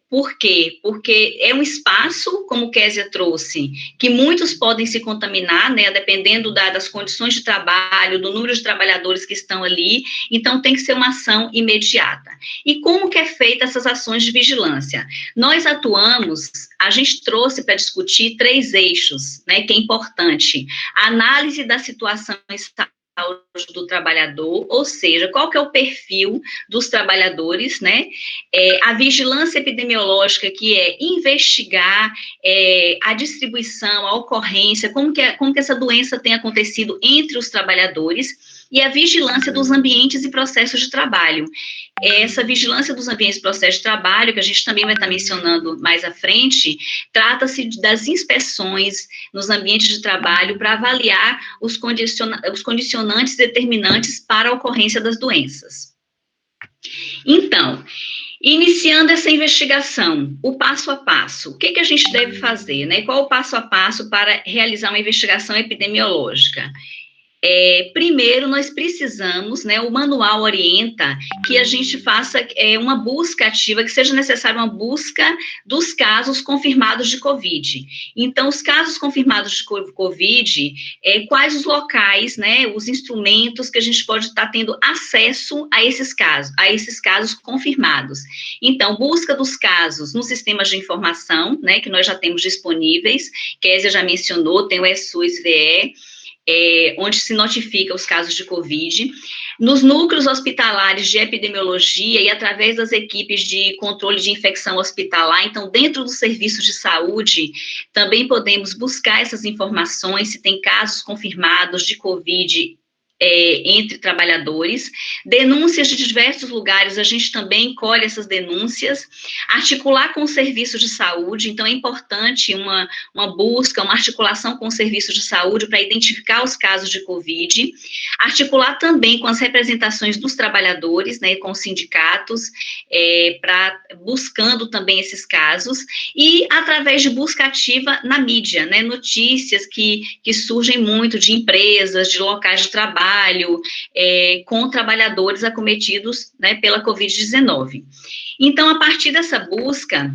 Por quê? Porque é um espaço, como Kézia trouxe, que muitos podem se contaminar, né, dependendo das condições de trabalho, do número de trabalhadores que estão ali, então tem que ser uma ação imediata. E como que é feita essas ações de vigilância? Nós atuamos, a gente trouxe para discutir 3 eixos, né, que é importante: a análise da situação do trabalhador, ou seja, qual que é o perfil dos trabalhadores, né, a vigilância epidemiológica, que é investigar a distribuição, a ocorrência, como que essa doença tem acontecido entre os trabalhadores, e a vigilância dos ambientes e processos de trabalho. Essa vigilância dos ambientes e processos de trabalho, que a gente também vai estar mencionando mais à frente, trata-se das inspeções nos ambientes de trabalho para avaliar os condicionantes determinantes para a ocorrência das doenças. Então, iniciando essa investigação, o passo a passo, o que a gente deve fazer, né? Qual o passo a passo para realizar uma investigação epidemiológica? Primeiro, nós precisamos, né, o manual orienta que a gente faça uma busca ativa, que seja necessária uma busca dos casos confirmados de Covid. Então, os casos confirmados de Covid, quais os locais, né, os instrumentos que a gente pode estar tendo acesso a esses casos confirmados. Então, busca dos casos nos sistemas de informação, né, que nós já temos disponíveis, Kézia já mencionou, tem o SUS-VE, onde se notifica os casos de Covid, nos núcleos hospitalares de epidemiologia e através das equipes de controle de infecção hospitalar. Então, dentro dos serviços de saúde, também podemos buscar essas informações, se tem casos confirmados de Covid entre trabalhadores, denúncias de diversos lugares, a gente também colhe essas denúncias, articular com os serviços de saúde, então é importante uma busca, uma articulação com os serviços de saúde para identificar os casos de Covid, articular também com as representações dos trabalhadores, né, com os sindicatos, buscando também esses casos, e através de busca ativa na mídia, né, notícias que surgem muito de empresas, de locais de trabalho, com trabalhadores acometidos, né, pela Covid-19. Então, a partir dessa busca,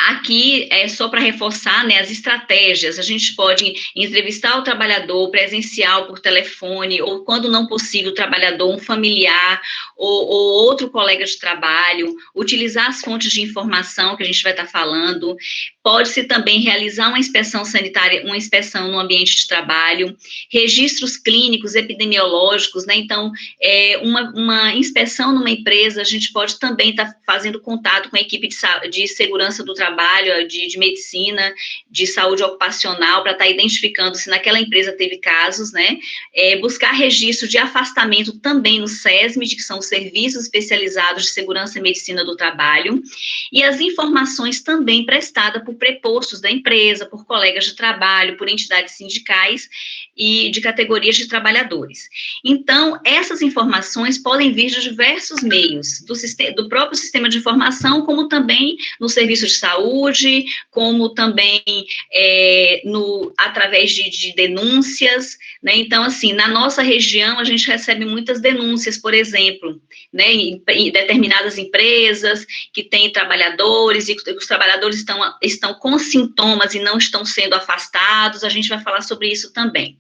Aqui é só para reforçar, né, as estratégias. A gente pode entrevistar o trabalhador presencial por telefone, ou, quando não possível, o trabalhador, um familiar ou outro colega de trabalho, utilizar as fontes de informação que a gente vai estar falando. Pode-se também realizar uma inspeção sanitária, uma inspeção no ambiente de trabalho, registros clínicos, epidemiológicos, né? Então, uma inspeção numa empresa, a gente pode também estar fazendo contato com a equipe de segurança do trabalho, de medicina, de saúde ocupacional, para estar identificando se naquela empresa teve casos, né? Buscar registro de afastamento também no SESMID, que são os Serviços Especializados de Segurança e Medicina do Trabalho, e as informações também prestadas por prepostos da empresa, por colegas de trabalho, por entidades sindicais e de categorias de trabalhadores. Então, essas informações podem vir de diversos meios, do próprio sistema de informação, como também no serviço de saúde, como também através de denúncias, né? Então, assim, na nossa região, a gente recebe muitas denúncias, por exemplo, né, em determinadas empresas que têm trabalhadores, e os trabalhadores estão com sintomas e não estão sendo afastados. A gente vai falar sobre isso também.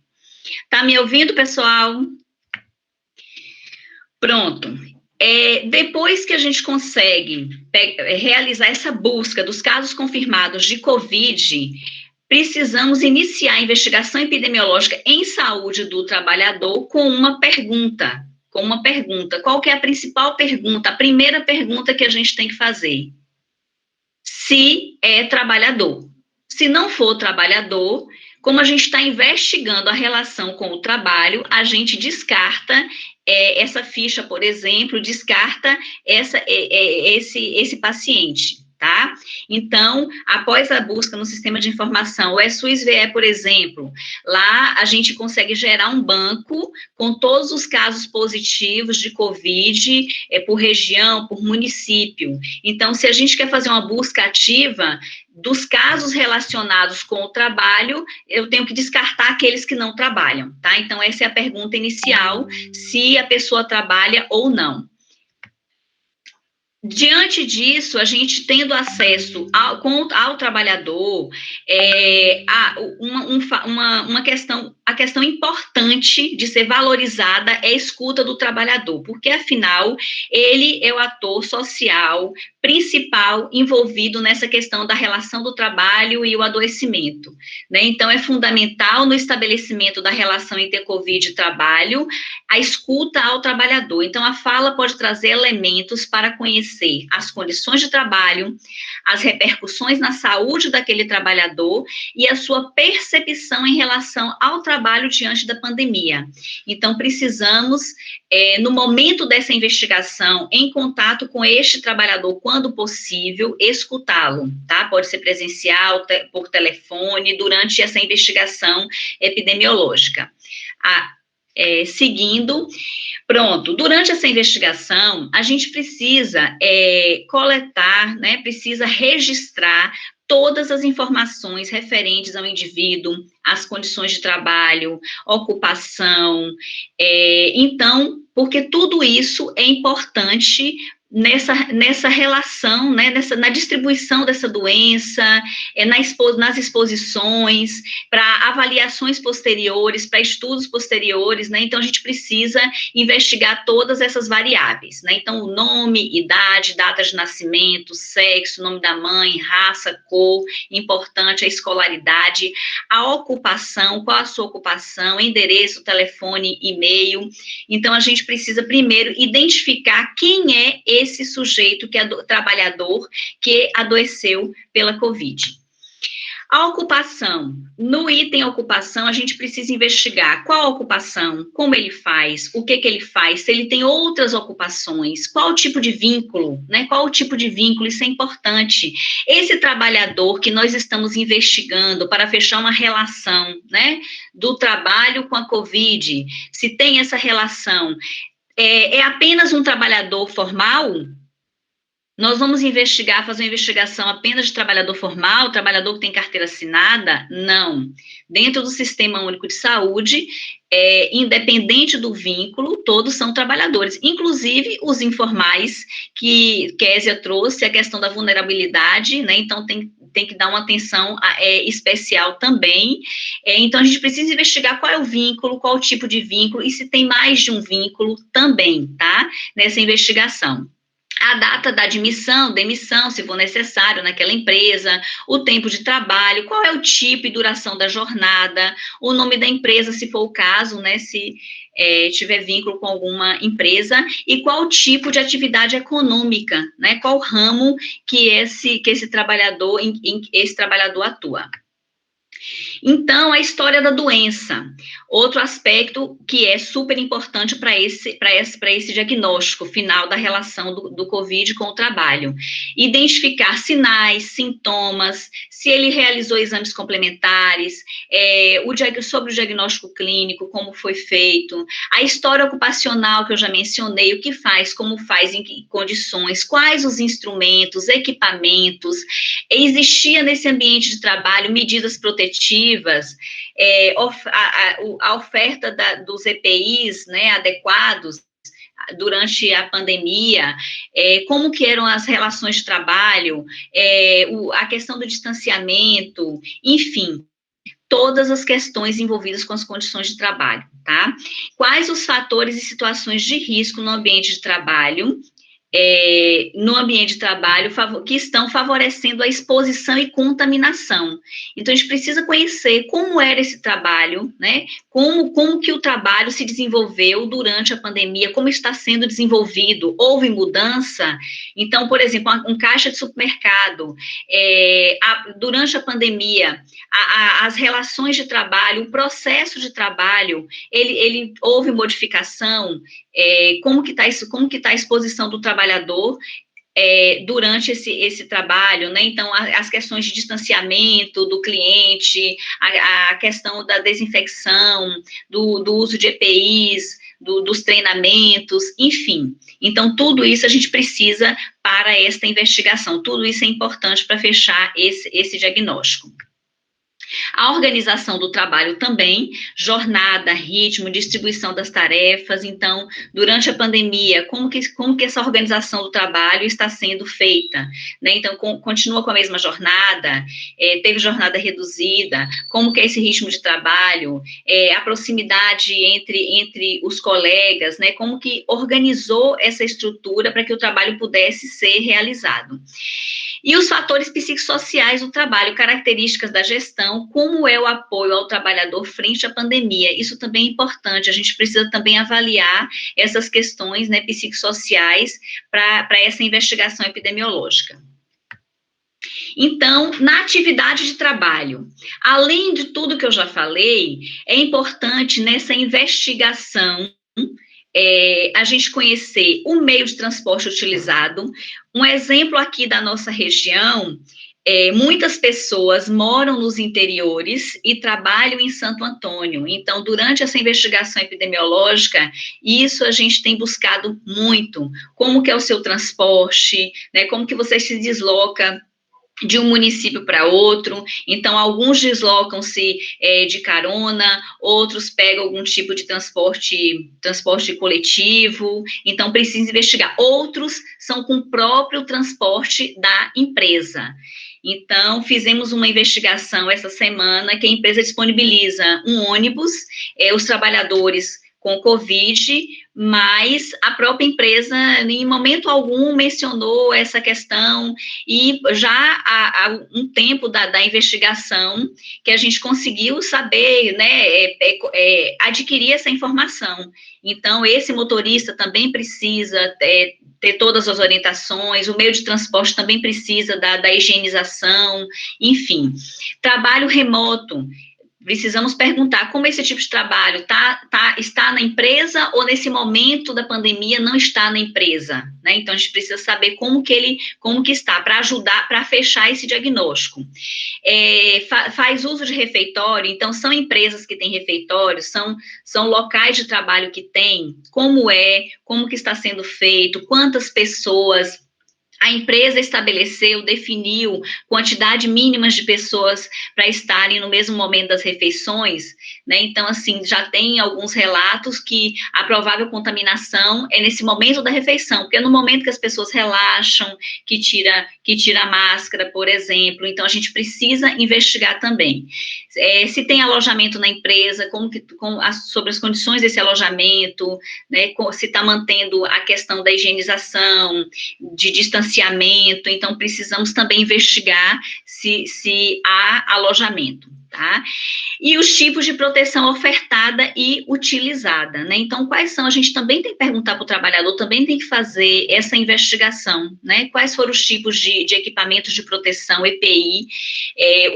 Tá me ouvindo, pessoal? Pronto. Depois que a gente consegue realizar essa busca dos casos confirmados de COVID, precisamos iniciar a investigação epidemiológica em saúde do trabalhador com uma pergunta. Qual que é a principal pergunta? A primeira pergunta que a gente tem que fazer: se é trabalhador. Se não for trabalhador, como a gente está investigando a relação com o trabalho, a gente descarta essa ficha, por exemplo, descarta esse paciente, tá? Então, após a busca no sistema de informação, o SUS-VE, por exemplo, lá a gente consegue gerar um banco com todos os casos positivos de COVID, por região, por município. Então, se a gente quer fazer uma busca ativa dos casos relacionados com o trabalho, eu tenho que descartar aqueles que não trabalham, tá? Então, essa é a pergunta inicial, se a pessoa trabalha ou não. Diante disso, a gente tendo acesso ao trabalhador, a questão importante de ser valorizada é a escuta do trabalhador, porque, afinal, ele é o ator social principal envolvido nessa questão da relação do trabalho e o adoecimento, né? Então, é fundamental no estabelecimento da relação entre Covid e trabalho, a escuta ao trabalhador. Então, a fala pode trazer elementos para conhecer as condições de trabalho, as repercussões na saúde daquele trabalhador e a sua percepção em relação ao trabalho diante da pandemia. Então, precisamos, no momento dessa investigação, em contato com este trabalhador, quando possível, escutá-lo, tá? Pode ser presencial, por telefone, durante essa investigação epidemiológica. Seguindo, pronto, durante essa investigação, a gente precisa coletar, né, precisa registrar todas as informações referentes ao indivíduo, as condições de trabalho, ocupação, então, porque tudo isso é importante nessa relação, né, na distribuição dessa doença, nas exposições, para avaliações posteriores, para estudos posteriores, né? Então, a gente precisa investigar todas essas variáveis, né? Então, o nome, idade, data de nascimento, sexo, nome da mãe, raça, cor, importante a escolaridade, a ocupação, qual a sua ocupação, endereço, telefone, e-mail. Então, a gente precisa primeiro identificar quem é esse sujeito que é trabalhador que adoeceu pela Covid. A ocupação, no item ocupação, a gente precisa investigar qual a ocupação, como ele faz, o que ele faz, se ele tem outras ocupações, qual o tipo de vínculo, né? Qual o tipo de vínculo, isso é importante. Esse trabalhador que nós estamos investigando para fechar uma relação, né, do trabalho com a Covid, se tem essa relação, é apenas um trabalhador formal? Nós vamos fazer uma investigação apenas de trabalhador formal, trabalhador que tem carteira assinada? Não. Dentro do Sistema Único de Saúde, independente do vínculo, todos são trabalhadores, inclusive os informais, que Késia trouxe, a questão da vulnerabilidade, né? Então, tem que dar uma atenção especial também. Então, a gente precisa investigar qual é o vínculo, qual o tipo de vínculo, e se tem mais de um vínculo também, tá? Nessa investigação. A data da admissão, demissão, se for necessário, naquela empresa, o tempo de trabalho, qual é o tipo e duração da jornada, o nome da empresa, se for o caso, né, se tiver vínculo com alguma empresa, e qual o tipo de atividade econômica, né, qual ramo que esse trabalhador atua. Então, a história da doença, outro aspecto que é super importante para esse diagnóstico final da relação do COVID com o trabalho. Identificar sinais, sintomas, se ele realizou exames complementares, sobre o diagnóstico clínico, como foi feito, a história ocupacional que eu já mencionei, o que faz, como faz, em que condições, quais os instrumentos, equipamentos, existia nesse ambiente de trabalho medidas protetivas, a oferta dos EPIs, né, adequados durante a pandemia, como que eram as relações de trabalho, a questão do distanciamento, enfim, todas as questões envolvidas com as condições de trabalho, tá? Quais os fatores e situações de risco no ambiente de trabalho, que estão favorecendo a exposição e contaminação. Então, a gente precisa conhecer como era esse trabalho, né? Como que o trabalho se desenvolveu durante a pandemia, como está sendo desenvolvido, houve mudança? Então, por exemplo, um caixa de supermercado, durante a pandemia, as relações de trabalho, o processo de trabalho, ele houve modificação, como que está a exposição do trabalhador durante esse trabalho, né? Então, as questões de distanciamento do cliente, a questão da desinfecção, do uso de EPIs, dos treinamentos, enfim. Então, tudo isso a gente precisa para esta investigação, tudo isso é importante para fechar esse diagnóstico. A organização do trabalho também, jornada, ritmo, distribuição das tarefas. Então, durante a pandemia, como que essa organização do trabalho está sendo feita, né? Então, continua com a mesma jornada, teve jornada reduzida, como que é esse ritmo de trabalho, a proximidade entre os colegas, né? Como que organizou essa estrutura para que o trabalho pudesse ser realizado. E os fatores psicossociais do trabalho, características da gestão, como é o apoio ao trabalhador frente à pandemia. Isso também é importante, a gente precisa também avaliar essas questões, né, psicossociais para essa investigação epidemiológica. Então, na atividade de trabalho, além de tudo que eu já falei, é importante nessa investigação a gente conhecer o meio de transporte utilizado. Um exemplo aqui da nossa região, muitas pessoas moram nos interiores e trabalham em Santo Antônio. Então, durante essa investigação epidemiológica, isso a gente tem buscado muito. Como que é o seu transporte, né? Como que você se desloca de um município para outro. Então, alguns deslocam-se de carona, outros pegam algum tipo de transporte coletivo, então precisa investigar. Outros são com o próprio transporte da empresa. Então, fizemos uma investigação essa semana que a empresa disponibiliza um ônibus, os trabalhadores com Covid, mas a própria empresa, em momento algum, mencionou essa questão, e já há um tempo da investigação que a gente conseguiu saber, né, adquirir essa informação. Então, esse motorista também precisa ter todas as orientações, o meio de transporte também precisa da higienização, enfim. Trabalho remoto. Precisamos perguntar como esse tipo de trabalho está na empresa ou nesse momento da pandemia não está na empresa, né? Então, a gente precisa saber como que está, para ajudar, para fechar esse diagnóstico. Faz uso de refeitório, então são empresas que têm refeitório, são locais de trabalho que têm, como que está sendo feito, quantas pessoas A empresa estabeleceu, definiu quantidade mínima de pessoas para estarem no mesmo momento das refeições, né? Então, assim, já tem alguns relatos que a provável contaminação é nesse momento da refeição, porque é no momento que as pessoas relaxam, que tira a máscara, por exemplo. Então, a gente precisa investigar também. Se tem alojamento na empresa, sobre as condições desse alojamento, né? Se está mantendo a questão da higienização, de distanciamento, então precisamos também investigar se há alojamento, tá? E os tipos de proteção ofertada e utilizada, né? Então, quais são? A gente também tem que perguntar para o trabalhador, também tem que fazer essa investigação, né? Quais foram os tipos de equipamentos de proteção, EPI,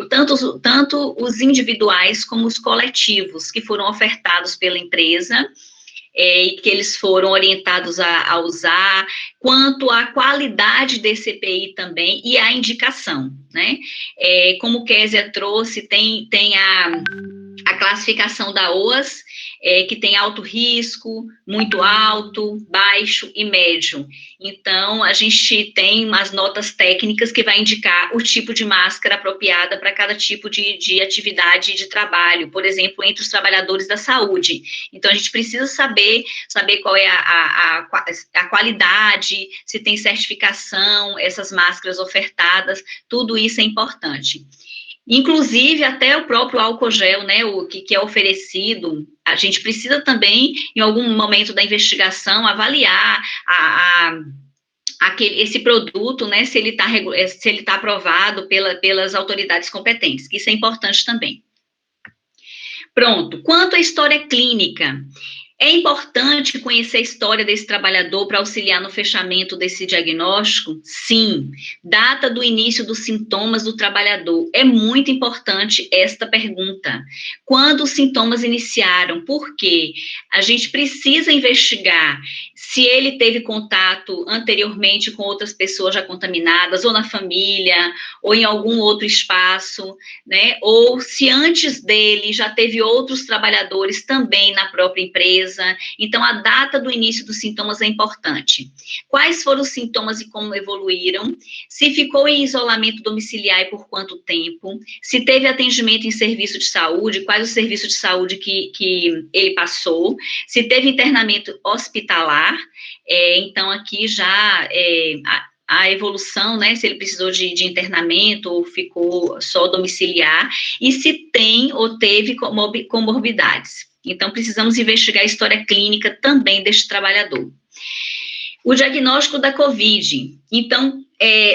tanto os individuais como os coletivos que foram ofertados pela empresa, e que eles foram orientados a usar, quanto à qualidade desse EPI também, e a indicação, né? Como Kézia trouxe, tem a classificação da OAS, que tem alto risco, muito alto, baixo e médio. Então, a gente tem umas notas técnicas que vai indicar o tipo de máscara apropriada para cada tipo de atividade de trabalho, por exemplo, entre os trabalhadores da saúde. Então, a gente precisa saber qual é a qualidade, se tem certificação, essas máscaras ofertadas, tudo isso é importante. Inclusive, até o próprio álcool gel, né, o que é oferecido, a gente precisa também, em algum momento da investigação, avaliar esse produto, né, se ele tá aprovado pelas autoridades competentes, que isso é importante também. Pronto, quanto à história clínica, é importante conhecer a história desse trabalhador para auxiliar no fechamento desse diagnóstico? Sim. Data do início dos sintomas do trabalhador. É muito importante esta pergunta. Quando os sintomas iniciaram? Por quê? A gente precisa investigar se ele teve contato anteriormente com outras pessoas já contaminadas, ou na família, ou em algum outro espaço, né? Ou se antes dele já teve outros trabalhadores também na própria empresa. Então, a data do início dos sintomas é importante. Quais foram os sintomas e como evoluíram? Se ficou em isolamento domiciliar e por quanto tempo? Se teve atendimento em serviço de saúde, quais os serviços de saúde que ele passou? Se teve internamento hospitalar, então aqui já a evolução, né, se ele precisou de internamento ou ficou só domiciliar, e se tem ou teve comorbidades. Então, precisamos investigar a história clínica também deste trabalhador. O diagnóstico da COVID. Então,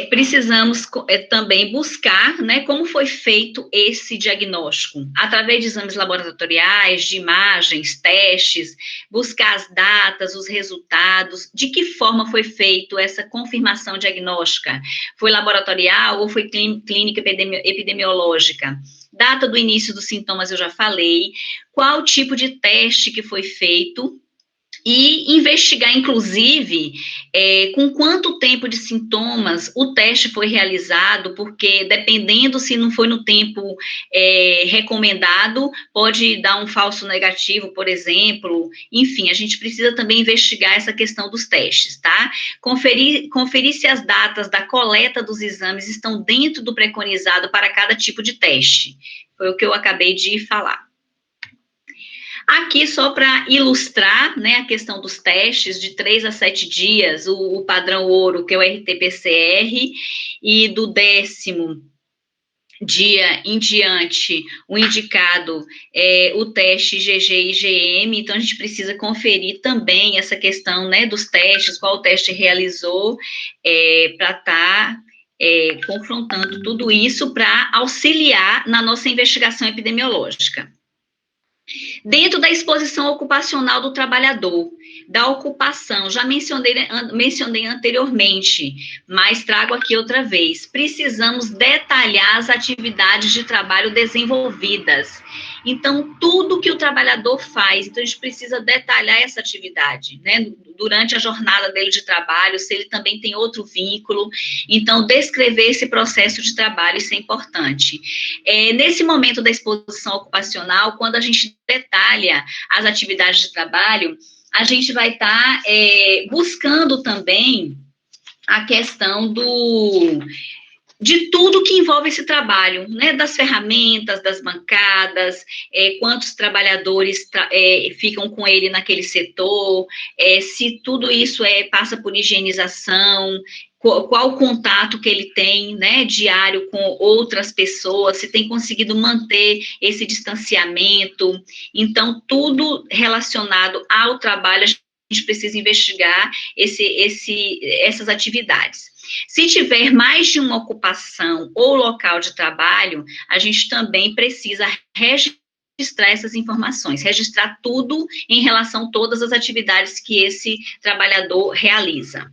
precisamos também buscar, né, como foi feito esse diagnóstico, através de exames laboratoriais, de imagens, testes, buscar as datas, os resultados, de que forma foi feito essa confirmação diagnóstica, foi laboratorial ou foi clínica epidemiológica? Data do início dos sintomas eu já falei, qual tipo de teste que foi feito, e investigar, inclusive, com quanto tempo de sintomas o teste foi realizado, porque dependendo se não foi no tempo recomendado, pode dar um falso negativo, por exemplo. Enfim, a gente precisa também investigar essa questão dos testes, tá? Conferir se as datas da coleta dos exames estão dentro do preconizado para cada tipo de teste. Foi o que eu acabei de falar. Aqui, só para ilustrar, né, a questão dos testes, de 3 a 7 dias, o padrão ouro, que é o RT-PCR, e do 10º dia em diante, o indicado é o teste IgG e IgM, então a gente precisa conferir também essa questão, né, dos testes, qual teste realizou, para estar confrontando tudo isso para auxiliar na nossa investigação epidemiológica. Dentro da exposição ocupacional do trabalhador, da ocupação, já mencionei anteriormente, mas trago aqui outra vez, precisamos detalhar as atividades de trabalho desenvolvidas. Então, tudo que o trabalhador faz, então a gente precisa detalhar essa atividade, né, durante a jornada dele de trabalho, se ele também tem outro vínculo, então descrever esse processo de trabalho, isso é importante. Nesse momento da exposição ocupacional, quando a gente detalha as atividades de trabalho, a gente vai estar buscando também a questão de tudo que envolve esse trabalho, né, das ferramentas, das bancadas, quantos trabalhadores ficam com ele naquele setor, se tudo isso passa por higienização, qual o contato que ele tem, né, diário com outras pessoas, se tem conseguido manter esse distanciamento. Então, tudo relacionado ao trabalho, a gente precisa investigar essas atividades. Se tiver mais de uma ocupação ou local de trabalho, a gente também precisa registrar essas informações, registrar tudo em relação a todas as atividades que esse trabalhador realiza.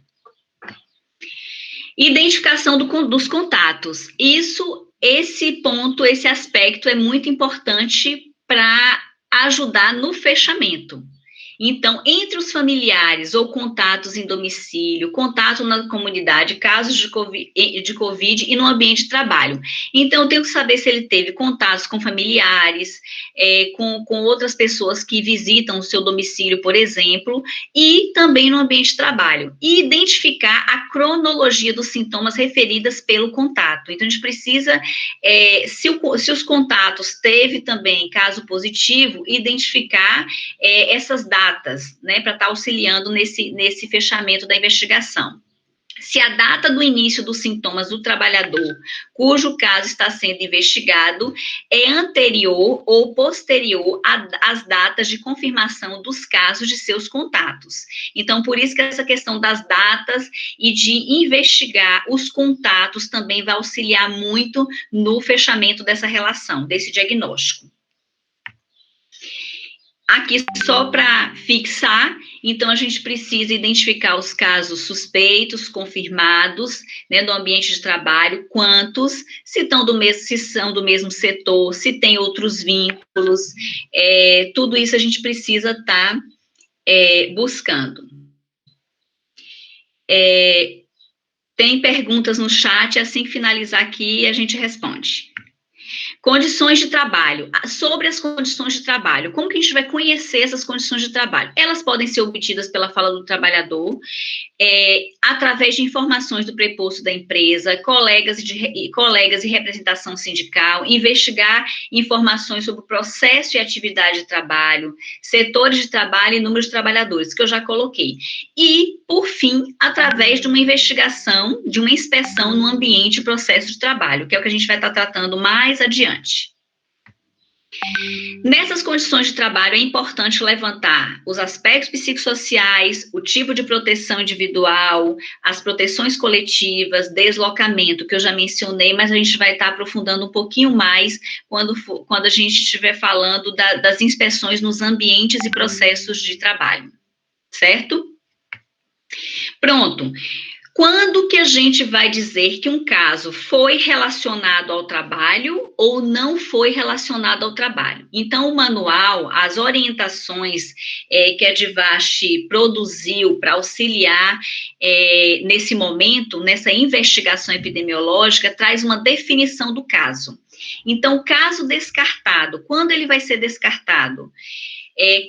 Identificação dos contatos. Esse aspecto é muito importante para ajudar no fechamento. Então, entre os familiares ou contatos em domicílio, contato na comunidade, casos de COVID e no ambiente de trabalho. Então, eu tenho que saber se ele teve contatos com familiares, com outras pessoas que visitam o seu domicílio, por exemplo, e também no ambiente de trabalho. E identificar a cronologia dos sintomas referidas pelo contato. Então, a gente precisa, se os contatos teve também caso positivo, identificar essas datas, né, para estar auxiliando nesse fechamento da investigação. Se a data do início dos sintomas do trabalhador, cujo caso está sendo investigado, é anterior ou posterior às datas de confirmação dos casos de seus contatos. Então, por isso que essa questão das datas e de investigar os contatos também vai auxiliar muito no fechamento dessa relação, desse diagnóstico. Aqui, só para fixar, então, a gente precisa identificar os casos suspeitos, confirmados, né, no ambiente de trabalho, quantos, se são do mesmo setor, se tem outros vínculos, tudo isso a gente precisa estar buscando. Tem perguntas no chat, assim que finalizar aqui, a gente responde. Condições de trabalho. Sobre as condições de trabalho, como que a gente vai conhecer essas condições de trabalho? Elas podem ser obtidas pela fala do trabalhador, através de informações do preposto da empresa, colegas e representação sindical, investigar informações sobre o processo e atividade de trabalho, setores de trabalho e número de trabalhadores, que eu já coloquei. E, por fim, através de uma investigação, de uma inspeção no ambiente e processo de trabalho, que é o que a gente vai estar tratando mais adiante. Nessas condições de trabalho, é importante levantar os aspectos psicossociais, o tipo de proteção individual, as proteções coletivas, deslocamento, que eu já mencionei, mas a gente vai estar aprofundando um pouquinho mais quando a gente estiver falando das inspeções nos ambientes e processos de trabalho, certo? Pronto. Quando que a gente vai dizer que um caso foi relacionado ao trabalho ou não foi relacionado ao trabalho? Então, o manual, as orientações que a DIVAST produziu para auxiliar nesse momento, nessa investigação epidemiológica, traz uma definição do caso. Então, o caso descartado, quando ele vai ser descartado?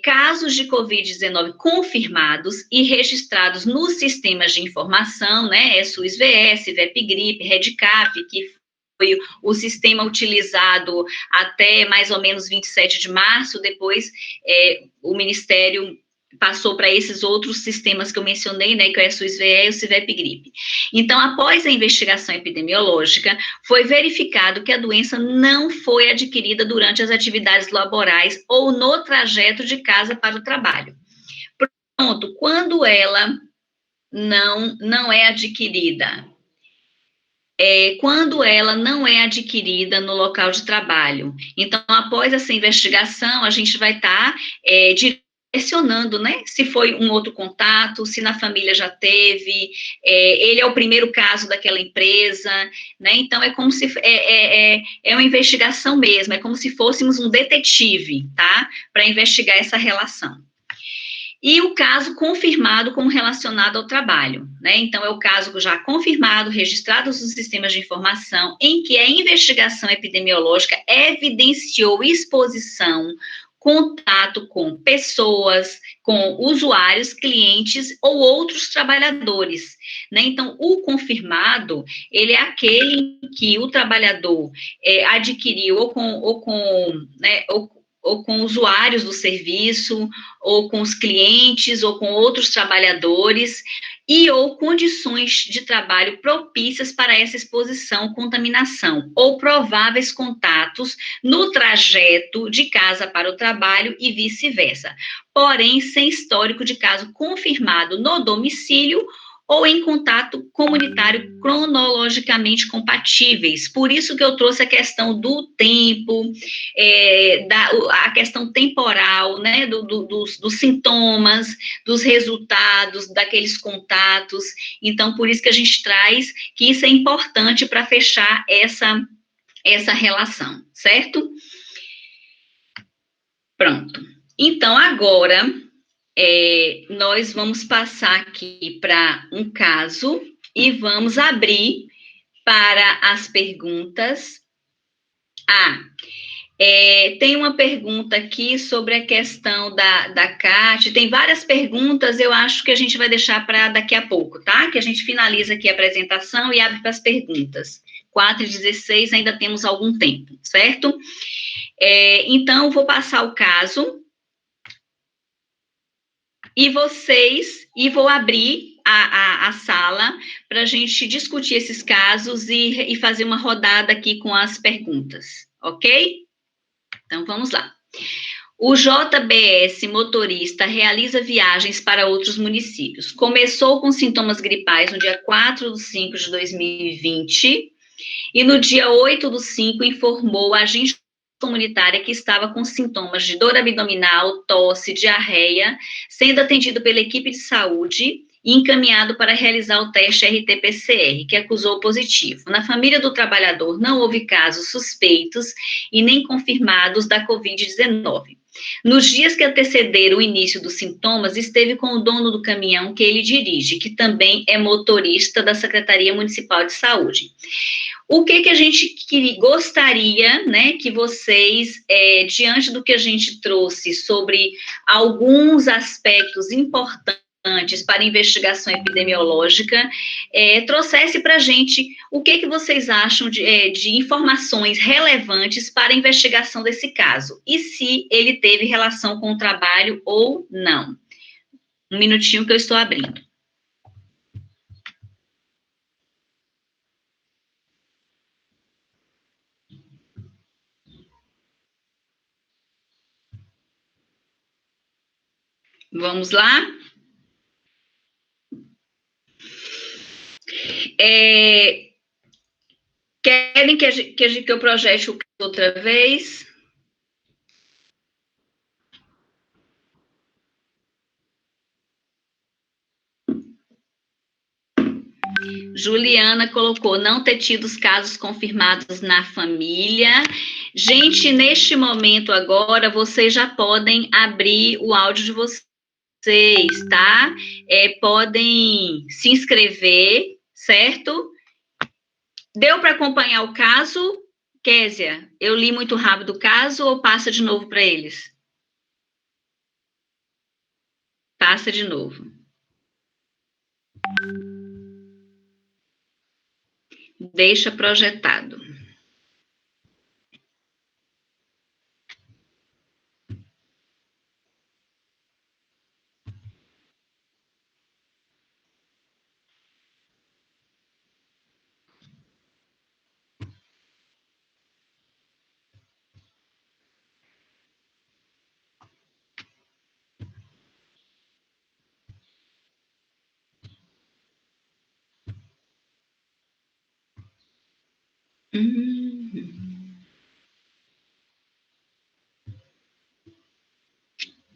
Casos de Covid-19 confirmados e registrados nos sistemas de informação, né, SUS-VS, VEP-GRIP, REDCAP, que foi o sistema utilizado até mais ou menos 27 de março, depois o Ministério passou para esses outros sistemas que eu mencionei, né, que é o SUS-VE e o CIVEP-GRIP. Então, após a investigação epidemiológica, foi verificado que a doença não foi adquirida durante as atividades laborais ou no trajeto de casa para o trabalho. Pronto, quando ela não é adquirida? Quando ela não é adquirida no local de trabalho. Então, após essa investigação, a gente vai estar direcionando, né, se foi um outro contato, se na família já teve, ele é o primeiro caso daquela empresa, né, então é como se, uma investigação mesmo, é como se fôssemos um detetive, tá, para investigar essa relação. E o caso confirmado como relacionado ao trabalho, né, então é o caso já confirmado, registrado nos sistemas de informação, em que a investigação epidemiológica evidenciou exposição contato com pessoas, com usuários, clientes ou outros trabalhadores, né? Então, o confirmado, ele é aquele em que o trabalhador adquiriu ou com usuários do serviço, ou com os clientes, ou com outros trabalhadores, e ou condições de trabalho propícias para essa exposição, contaminação, ou prováveis contatos no trajeto de casa para o trabalho e vice-versa, porém sem histórico de caso confirmado no domicílio ou em contato comunitário cronologicamente compatíveis. Por isso que eu trouxe a questão do tempo, a questão temporal, né, dos sintomas, dos resultados, daqueles contatos. Então, por isso que a gente traz que isso é importante para fechar essa relação, certo? Pronto. Então, agora, nós vamos passar aqui para um caso e vamos abrir para as perguntas. Tem uma pergunta aqui sobre a questão da CAT, tem várias perguntas, eu acho que a gente vai deixar para daqui a pouco, tá? Que a gente finaliza aqui a apresentação e abre para as perguntas. 4h16, ainda temos algum tempo, certo? Então, vou passar o caso e vou abrir a sala para a gente discutir esses casos e fazer uma rodada aqui com as perguntas, ok? Então, vamos lá. O JBS motorista realiza viagens para outros municípios. Começou com sintomas gripais no dia 4/5/2020 e no dia 8/5 informou a agente comunitária que estava com sintomas de dor abdominal, tosse, diarreia, sendo atendido pela equipe de saúde e encaminhado para realizar o teste RT-PCR, que acusou positivo. Na família do trabalhador não houve casos suspeitos e nem confirmados da Covid-19. Nos dias que antecederam o início dos sintomas, esteve com o dono do caminhão que ele dirige, que também é motorista da Secretaria Municipal de Saúde. O que a gente gostaria, né, que vocês, diante do que a gente trouxe sobre alguns aspectos importantes para a investigação epidemiológica, trouxesse para a gente o que vocês acham de informações relevantes para a investigação desse caso, e se ele teve relação com o trabalho ou não. Um minutinho que eu estou abrindo. Vamos lá? Querem que eu projete o caso outra vez? Juliana colocou, não ter tido os casos confirmados na família. Gente, neste momento agora, vocês já podem abrir o áudio de vocês, tá? Podem se inscrever, certo? Deu para acompanhar o caso? Késia, eu li muito rápido o caso ou passa de novo para eles? Passa de novo. Deixa projetado.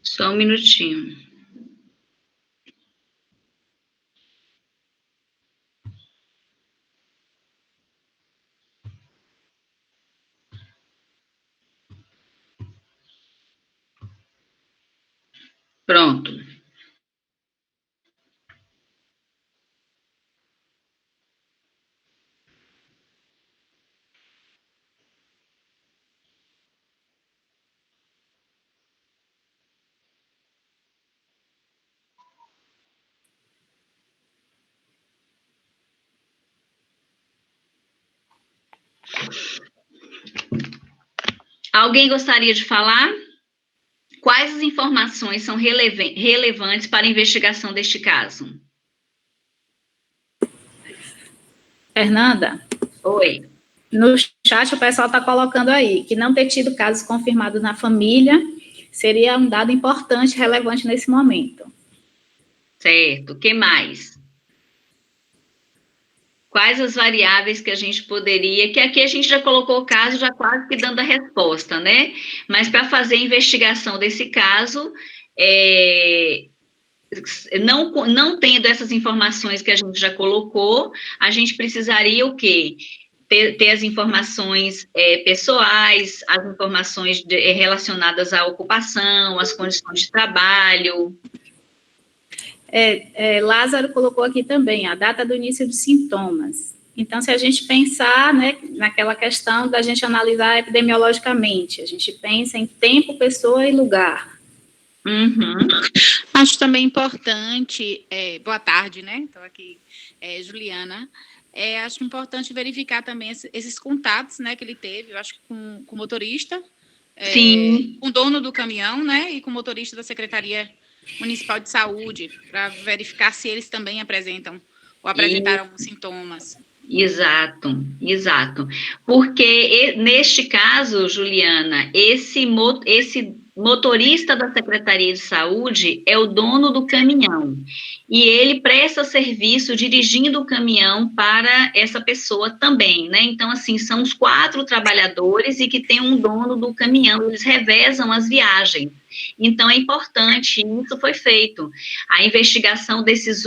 Só um minutinho. Pronto. Alguém gostaria de falar? Quais as informações são relevantes para a investigação deste caso? Fernanda, Oi. no chat o pessoal está colocando aí que não ter tido casos confirmados na família seria um dado importante, relevante nesse momento. Certo. O que mais? Quais as variáveis que a gente poderia... Que aqui a gente já colocou o caso, já quase que dando a resposta, né? Mas para fazer a investigação desse caso, não tendo essas informações que a gente já colocou, a gente precisaria o quê? Ter as informações pessoais, as informações relacionadas à ocupação, às condições de trabalho. Lázaro colocou aqui também a data do início dos sintomas. Então, se a gente pensar, né, naquela questão da gente analisar epidemiologicamente, a gente pensa em tempo, pessoa e lugar. Uhum. Acho também importante, boa tarde, né? Estou aqui, Juliana. Acho importante verificar também esses contatos, né, que ele teve, eu acho que com o motorista, com o dono do caminhão, né, e com o motorista da Secretaria Municipal de Saúde, para verificar se eles também apresentam ou apresentaram sintomas. Exato. Porque neste caso, Juliana, esse motorista da Secretaria de Saúde é o dono do caminhão. E ele presta serviço dirigindo o caminhão para essa pessoa também, né? Então, assim, são os 4 trabalhadores e que tem um dono do caminhão, eles revezam as viagens. Então, é importante, isso foi feito. A investigação dessas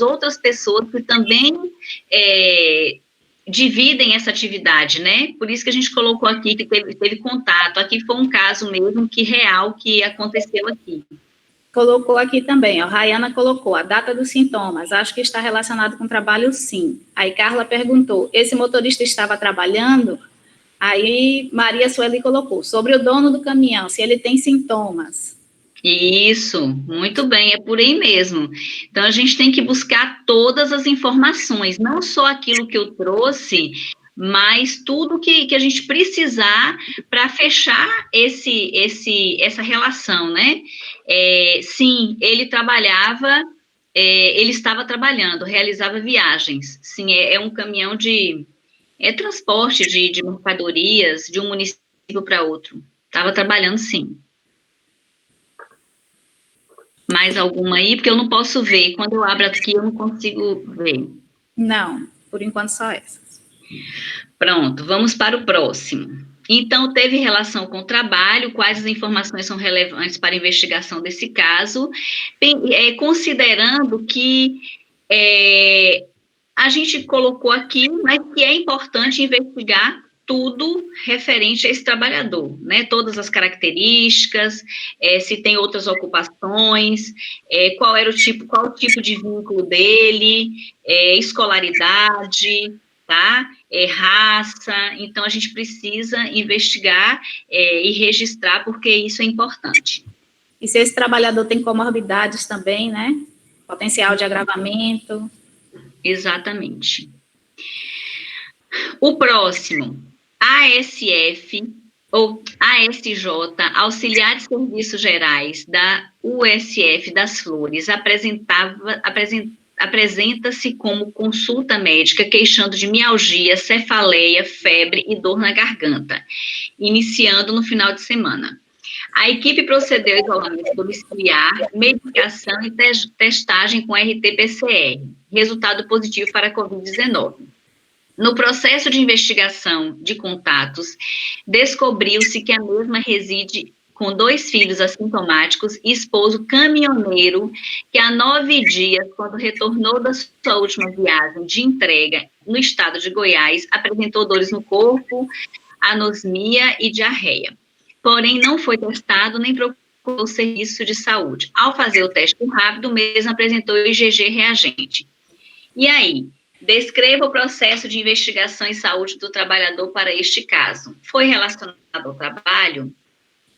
outras pessoas que também dividem essa atividade, né? Por isso que a gente colocou aqui que teve contato. Aqui foi um caso mesmo real que aconteceu aqui. Colocou aqui também, ó, Rayana colocou a data dos sintomas, acho que está relacionado com trabalho, sim. Aí Carla perguntou, esse motorista estava trabalhando? Aí Maria Sueli colocou, sobre o dono do caminhão, se ele tem sintomas. Isso, muito bem, é por aí mesmo. Então, a gente tem que buscar todas as informações, não só aquilo que eu trouxe, mas tudo que a gente precisar para fechar essa relação, né? Sim, ele estava trabalhando, realizava viagens. Sim, é um caminhão de transporte de mercadorias de um município para outro. Estava trabalhando, sim. Mais alguma aí? Porque eu não posso ver. Quando eu abro aqui, eu não consigo ver. Não, por enquanto só essas. Pronto, vamos para o próximo. Então, teve relação com o trabalho, quais as informações são relevantes para a investigação desse caso, considerando que a gente colocou aqui, mas que é importante investigar tudo referente a esse trabalhador, né? Todas as características, se tem outras ocupações, qual o tipo de vínculo dele, escolaridade, tá? Raça. Então, a gente precisa investigar e registrar, porque isso é importante. E se esse trabalhador tem comorbidades também, né? Potencial de agravamento. Exatamente. O próximo, ASF, ou ASJ, Auxiliar de Serviços Gerais da USF das Flores, apresenta-se como consulta médica queixando de mialgia, cefaleia, febre e dor na garganta, iniciando no final de semana. A equipe procedeu ao isolamento domiciliar, medicação e testagem com RT-PCR, resultado positivo para a Covid-19. No processo de investigação de contatos, descobriu-se que a mesma reside com 2 filhos assintomáticos e esposo caminhoneiro, que há 9 dias, quando retornou da sua última viagem de entrega no estado de Goiás, apresentou dores no corpo, anosmia e diarreia. Porém, não foi testado nem procurou o serviço de saúde. Ao fazer o teste rápido, o mesmo apresentou IgG reagente. E aí? Descreva o processo de investigação em saúde do trabalhador para este caso. Foi relacionado ao trabalho?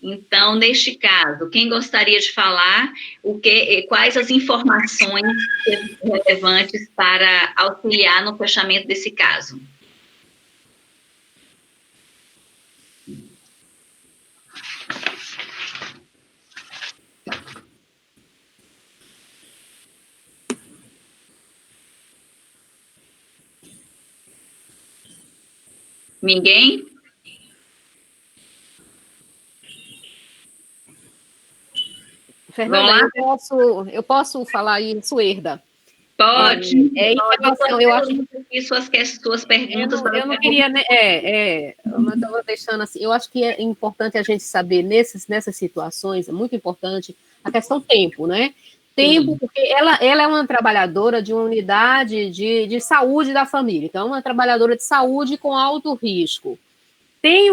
Então, neste caso, quem gostaria de falar quais as informações relevantes para auxiliar no fechamento desse caso? Ninguém? Fernanda, eu posso falar aí, Suerda? Pode. Em relação, eu acho que suas perguntas. Eu não queria, né, eu estava deixando assim. Eu acho que é importante a gente saber nessas situações, é muito importante a questão tempo, né? Tempo, porque ela é uma trabalhadora de uma unidade de saúde da família, então, uma trabalhadora de saúde com alto risco. Tem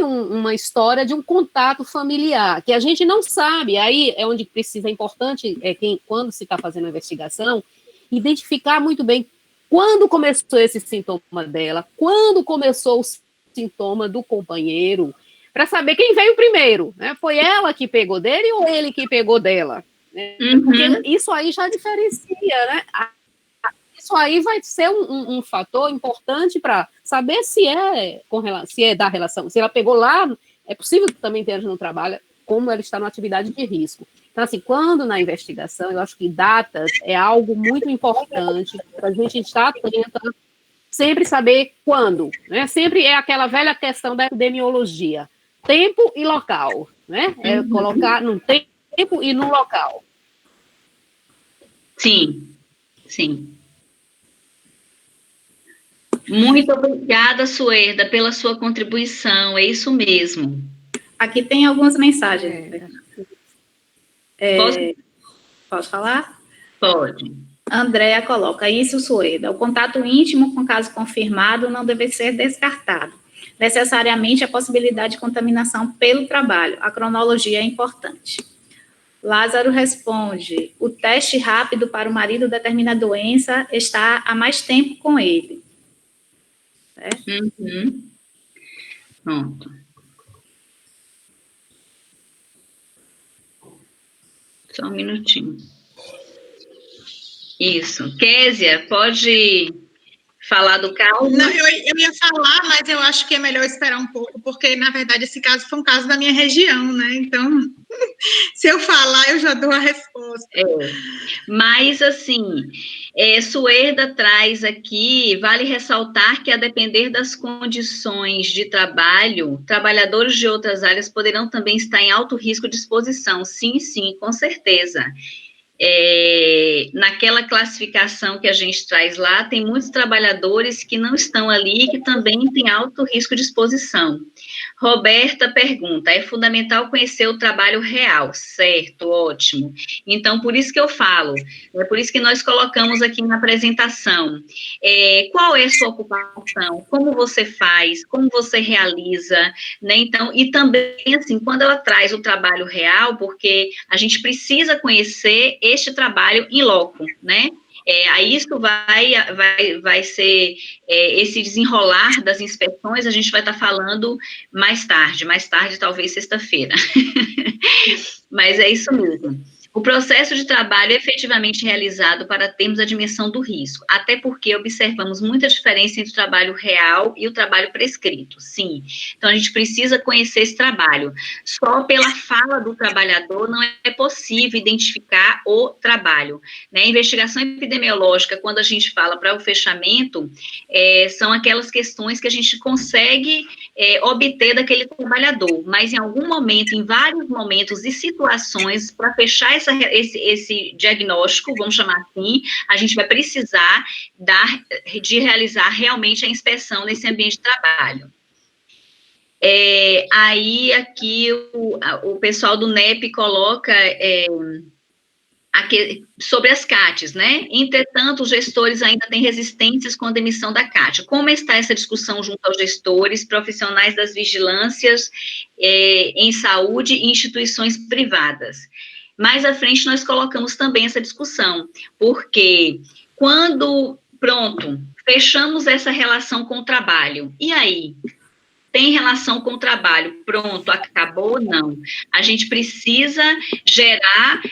uma história de um contato familiar, que a gente não sabe, aí é onde precisa, é importante, quando se está fazendo a investigação, identificar muito bem quando começou esse sintoma dela, quando começou o sintoma do companheiro, para saber quem veio primeiro, né? Foi ela que pegou dele ou ele que pegou dela? Né? Porque isso aí já diferencia, né? Isso aí vai ser um fator importante para saber se é da relação. Se ela pegou lá, é possível que também esteja no trabalho, como ela está numa atividade de risco. Então, assim, quando na investigação, eu acho que datas é algo muito importante para a gente estar atenta, sempre saber quando, né? Sempre é aquela velha questão da epidemiologia. Tempo e local, né? É colocar no tempo e no local. Sim, sim. Muito obrigada, Suerda, pela sua contribuição, é isso mesmo. Aqui tem algumas mensagens. Posso falar? Pode. Andréa coloca, isso, Suerda, o contato íntimo com caso confirmado não deve ser descartado. Necessariamente a possibilidade de contaminação pelo trabalho. A cronologia é importante. Lázaro responde, o teste rápido para o marido determina a doença, está há mais tempo com ele. Pronto. Só um minutinho. Isso. Késia, pode falar do caso? Não, eu ia falar, mas eu acho que é melhor esperar um pouco, porque, na verdade, esse caso foi um caso da minha região, né? Então, se eu falar, eu já dou a resposta. Mas, assim, Suerda traz aqui, vale ressaltar que, a depender das condições de trabalho, trabalhadores de outras áreas poderão também estar em alto risco de exposição. Sim, com certeza. Naquela classificação que a gente traz lá, tem muitos trabalhadores que não estão ali e que também têm alto risco de exposição. Roberta pergunta, é fundamental conhecer o trabalho real, certo, ótimo. Então, por isso que eu falo, é por isso que nós colocamos aqui na apresentação, qual é a sua ocupação, como você faz, como você realiza, né, então, e também, assim, quando ela traz o trabalho real, porque a gente precisa conhecer este trabalho em loco, né, aí isso vai ser esse desenrolar das inspeções, a gente vai estar falando mais tarde, talvez sexta-feira. Mas é isso mesmo. O processo de trabalho é efetivamente realizado para termos a dimensão do risco, até porque observamos muita diferença entre o trabalho real e o trabalho prescrito, sim. Então, a gente precisa conhecer esse trabalho. Só pela fala do trabalhador não é possível identificar o trabalho, né? Investigação epidemiológica, quando a gente fala para o fechamento, são aquelas questões que a gente consegue obter daquele trabalhador, mas em algum momento, em vários momentos e situações, para fechar esse diagnóstico, vamos chamar assim, a gente vai precisar de realizar realmente a inspeção nesse ambiente de trabalho. Aí, aqui, o pessoal do NEP coloca sobre as CATs, né? Entretanto, os gestores ainda têm resistências com a demissão da CAT. Como está essa discussão junto aos gestores, profissionais das vigilâncias em saúde e instituições privadas? Mais à frente, nós colocamos também essa discussão, porque quando, pronto, fechamos essa relação com o trabalho, e aí? Tem relação com o trabalho, pronto, acabou, não. A gente precisa gerar,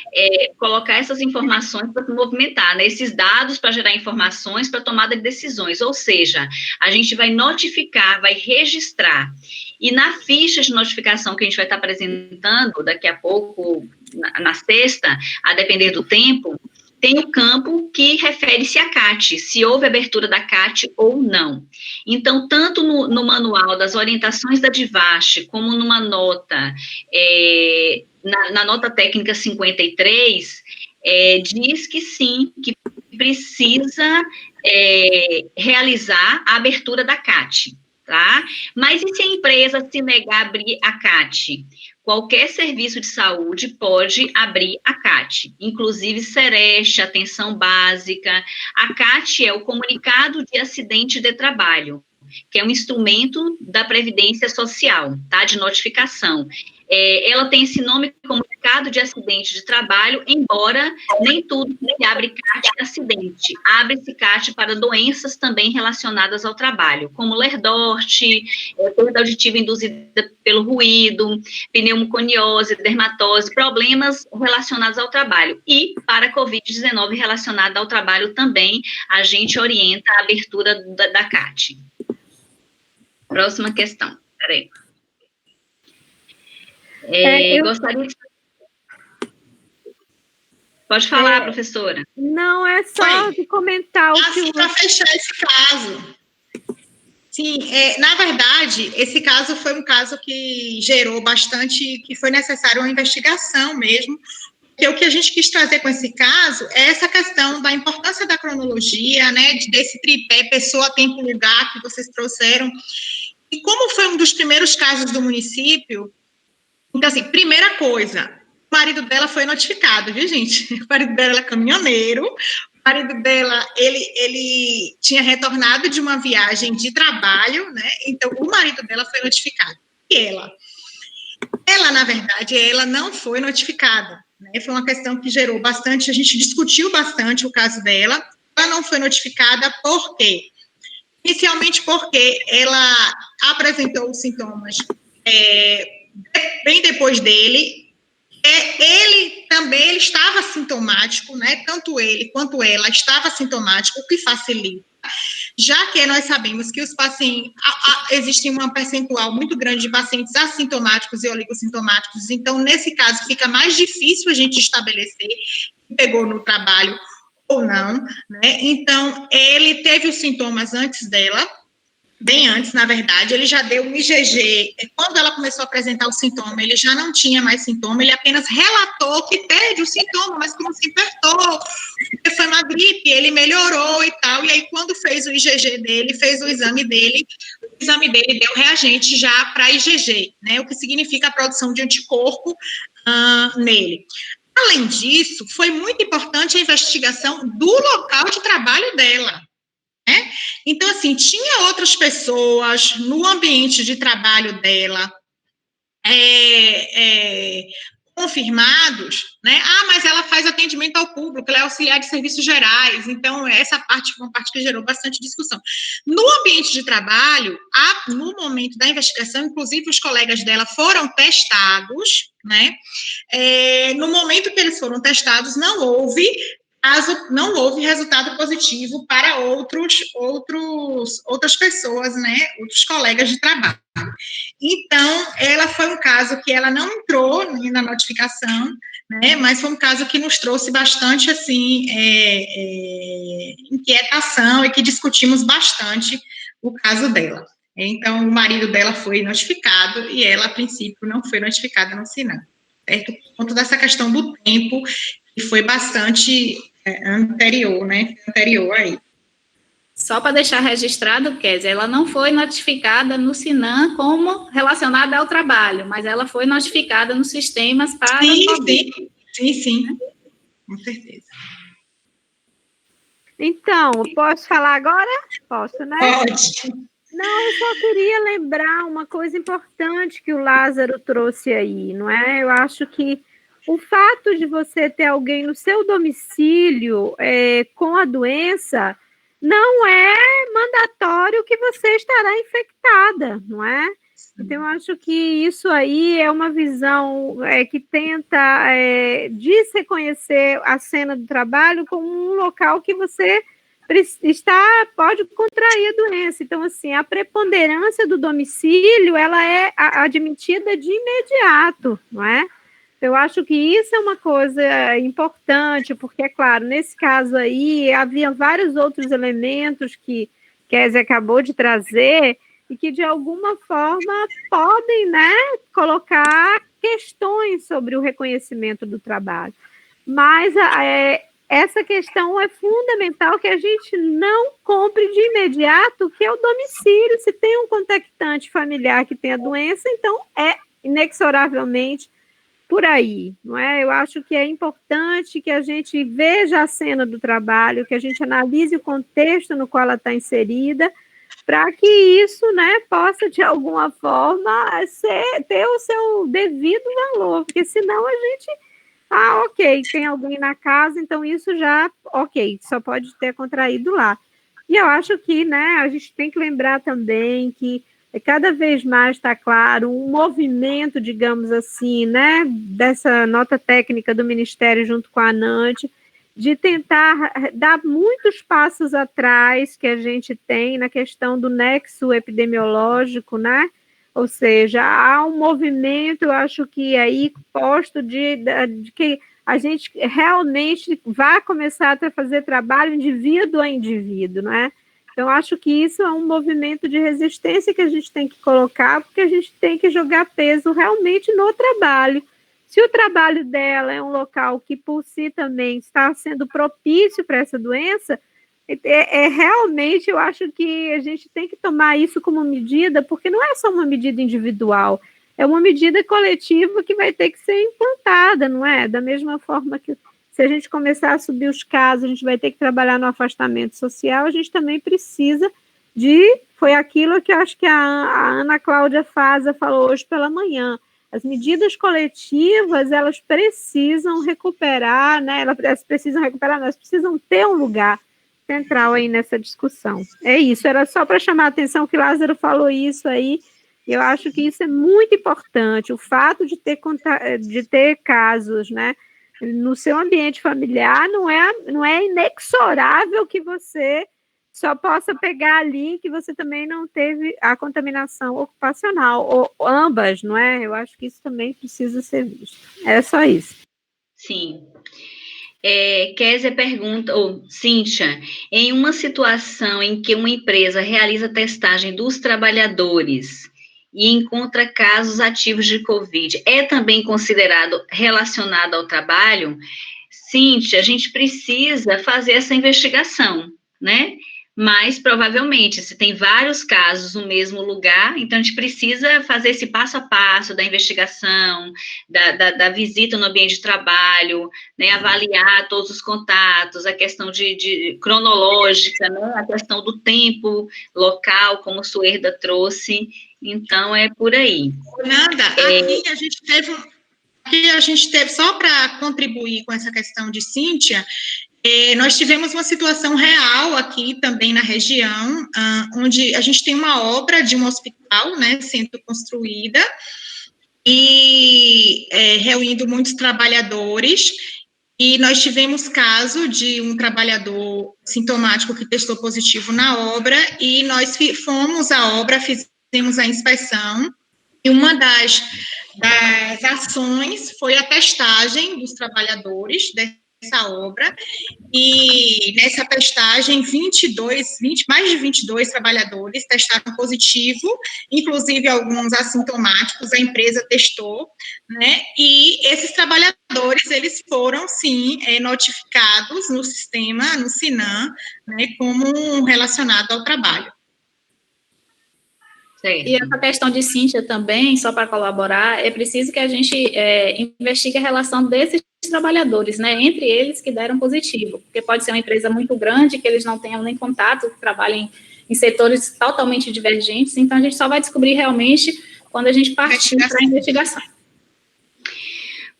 colocar essas informações para se movimentar, né? Esses dados para gerar informações para tomada de decisões, ou seja, a gente vai notificar, vai registrar, e na ficha de notificação que a gente vai estar apresentando daqui a pouco, na sexta, a depender do tempo, tem o campo que refere-se à CAT, se houve abertura da CAT ou não. Então, tanto no manual das orientações da DIVAST, como numa nota, na nota técnica 53, diz que sim, que precisa realizar a abertura da CAT, tá? Mas e se a empresa se negar a abrir a CAT? Qualquer serviço de saúde pode abrir a CAT, inclusive Sereste, atenção básica. A CAT é o comunicado de acidente de trabalho, que é um instrumento da Previdência Social, tá? De notificação. Ela tem esse nome, comunicado de acidente de trabalho, embora nem tudo que abre CAT é acidente. Abre-se CAT para doenças também relacionadas ao trabalho, como lerdort, perda auditiva induzida pelo ruído, pneumoconiose, dermatose, problemas relacionados ao trabalho. E para a Covid-19 relacionada ao trabalho também, a gente orienta a abertura da CAT. Próxima questão. Peraí. Gostaria de... Pode falar, professora. Não, é só de comentar o que... Para fechar esse caso. Sim, na verdade, esse caso foi um caso que gerou bastante, que foi necessário uma investigação mesmo, porque o que a gente quis trazer com esse caso é essa questão da importância da cronologia, né, desse tripé pessoa, tempo, lugar que vocês trouxeram. E como foi um dos primeiros casos do município, então, assim, primeira coisa, o marido dela foi notificado, viu, gente? O marido dela é caminhoneiro, o marido dela, ele tinha retornado de uma viagem de trabalho, né? Então, o marido dela foi notificado. E ela, na verdade, ela não foi notificada, né? Foi uma questão que gerou bastante, a gente discutiu bastante o caso dela. Ela não foi notificada por quê? Inicialmente porque ela apresentou os sintomas bem depois dele. Ele também estava sintomático, né? Tanto ele quanto ela estava sintomático, o que facilita. Já que nós sabemos que os pacientes, existe um percentual muito grande de pacientes assintomáticos e oligossintomáticos, então, nesse caso, fica mais difícil a gente estabelecer se pegou no trabalho ou não, né? Então, ele teve os sintomas antes dela, bem antes, na verdade, ele já deu um IgG, quando ela começou a apresentar o sintoma, ele já não tinha mais sintoma, ele apenas relatou que teve o sintoma, mas que não se infectou, porque foi uma gripe, ele melhorou e tal, e aí quando fez o IgG dele, fez o exame dele deu reagente já para IgG, né, o que significa a produção de anticorpo nele. Além disso, foi muito importante a investigação do local de trabalho dela, né? Então, assim, tinha outras pessoas no ambiente de trabalho dela confirmados, né? Mas ela faz atendimento ao público, ela é auxiliar de serviços gerais, então essa parte foi uma parte que gerou bastante discussão. No ambiente de trabalho, no momento da investigação, inclusive os colegas dela foram testados, né? No momento que eles foram testados, não houve resultado positivo para outras pessoas, né, outros colegas de trabalho. Então, ela foi um caso que ela não entrou na notificação, né, mas foi um caso que nos trouxe bastante, assim, inquietação e que discutimos bastante o caso dela. Então, o marido dela foi notificado e ela, a princípio, não foi notificada no SINAM, certo? Por conta dessa questão do tempo, que foi bastante anterior, né? Anterior aí. Só para deixar registrado, Kézia, ela não foi notificada no SINAM como relacionada ao trabalho, mas ela foi notificada nos sistemas para... Sim, com certeza. Então, posso falar agora? Posso, né? Pode. Não, eu só queria lembrar uma coisa importante que o Lázaro trouxe aí, não é? Eu acho que o fato de você ter alguém no seu domicílio com a doença não é mandatório que você estará infectada, não é? Então, eu acho que isso aí é uma visão que tenta desreconhecer a cena do trabalho como um local que você pode contrair a doença. Então, assim, a preponderância do domicílio, ela é admitida de imediato, não é? Eu acho que isso é uma coisa importante, porque, é claro, nesse caso aí, havia vários outros elementos que Kézia acabou de trazer e que, de alguma forma, podem, né, colocar questões sobre o reconhecimento do trabalho. Mas essa questão é fundamental que a gente não compre de imediato, que é o domicílio. Se tem um contactante familiar que tem a doença, então é inexoravelmente por aí, não é? Eu acho que é importante que a gente veja a cena do trabalho, que a gente analise o contexto no qual ela está inserida, para que isso, né, possa, de alguma forma, ter o seu devido valor, porque senão a gente, ok, tem alguém na casa, então isso já, ok, só pode ter contraído lá. E eu acho que, né, a gente tem que lembrar também que cada vez mais está claro um movimento, digamos assim, né, dessa nota técnica do Ministério junto com a ANANT, de tentar dar muitos passos atrás que a gente tem na questão do nexo epidemiológico, né? Ou seja, há um movimento, eu acho que aí posto de que a gente realmente vai começar a fazer trabalho indivíduo a indivíduo, não é? Então, acho que isso é um movimento de resistência que a gente tem que colocar, porque a gente tem que jogar peso realmente no trabalho. Se o trabalho dela é um local que, por si, também está sendo propício para essa doença, realmente, eu acho que a gente tem que tomar isso como medida, porque não é só uma medida individual, é uma medida coletiva que vai ter que ser implantada, não é? Da mesma forma que se a gente começar a subir os casos, a gente vai ter que trabalhar no afastamento social, a gente também precisa foi aquilo que eu acho que a Ana Cláudia Faza falou hoje pela manhã, as medidas coletivas, elas precisam recuperar, né? Elas precisam ter um lugar central aí nessa discussão. É isso, era só para chamar a atenção que Lázaro falou isso aí, eu acho que isso é muito importante, o fato de ter casos, né, no seu ambiente familiar, não é inexorável que você só possa pegar ali que você também não teve a contaminação ocupacional, ou ambas, não é? Eu acho que isso também precisa ser visto. É só isso. Sim. Kézia pergunta, Cíntia, em uma situação em que uma empresa realiza testagem dos trabalhadores e encontra casos ativos de Covid, é também considerado relacionado ao trabalho? Cíntia, a gente precisa fazer essa investigação, né? Mas, provavelmente, se tem vários casos no mesmo lugar, então a gente precisa fazer esse passo a passo da investigação, da visita no ambiente de trabalho, né, avaliar todos os contatos, a questão de cronológica, né, a questão do tempo local, como a Suerda trouxe, então é por aí. Nada, aqui a gente teve, só para contribuir com essa questão de Cíntia, nós tivemos uma situação real aqui também na região, onde a gente tem uma obra de um hospital, né, sendo construída, e reunindo muitos trabalhadores, e nós tivemos caso de um trabalhador sintomático que testou positivo na obra, e nós fomos à obra, fizemos a inspeção, e uma das ações foi a testagem dos trabalhadores dessa obra, e nessa testagem, mais de 22 trabalhadores testaram positivo, inclusive alguns assintomáticos, a empresa testou, né, e esses trabalhadores, eles foram, sim, notificados no sistema, no SINAM, né, como relacionado ao trabalho. Certo. E essa questão de Cíntia também, só para colaborar, é preciso que a gente investigue a relação desses trabalhadores, né, entre eles que deram positivo, porque pode ser uma empresa muito grande, que eles não tenham nem contato, que trabalhem em setores totalmente divergentes, então a gente só vai descobrir realmente quando a gente partir para a investigação.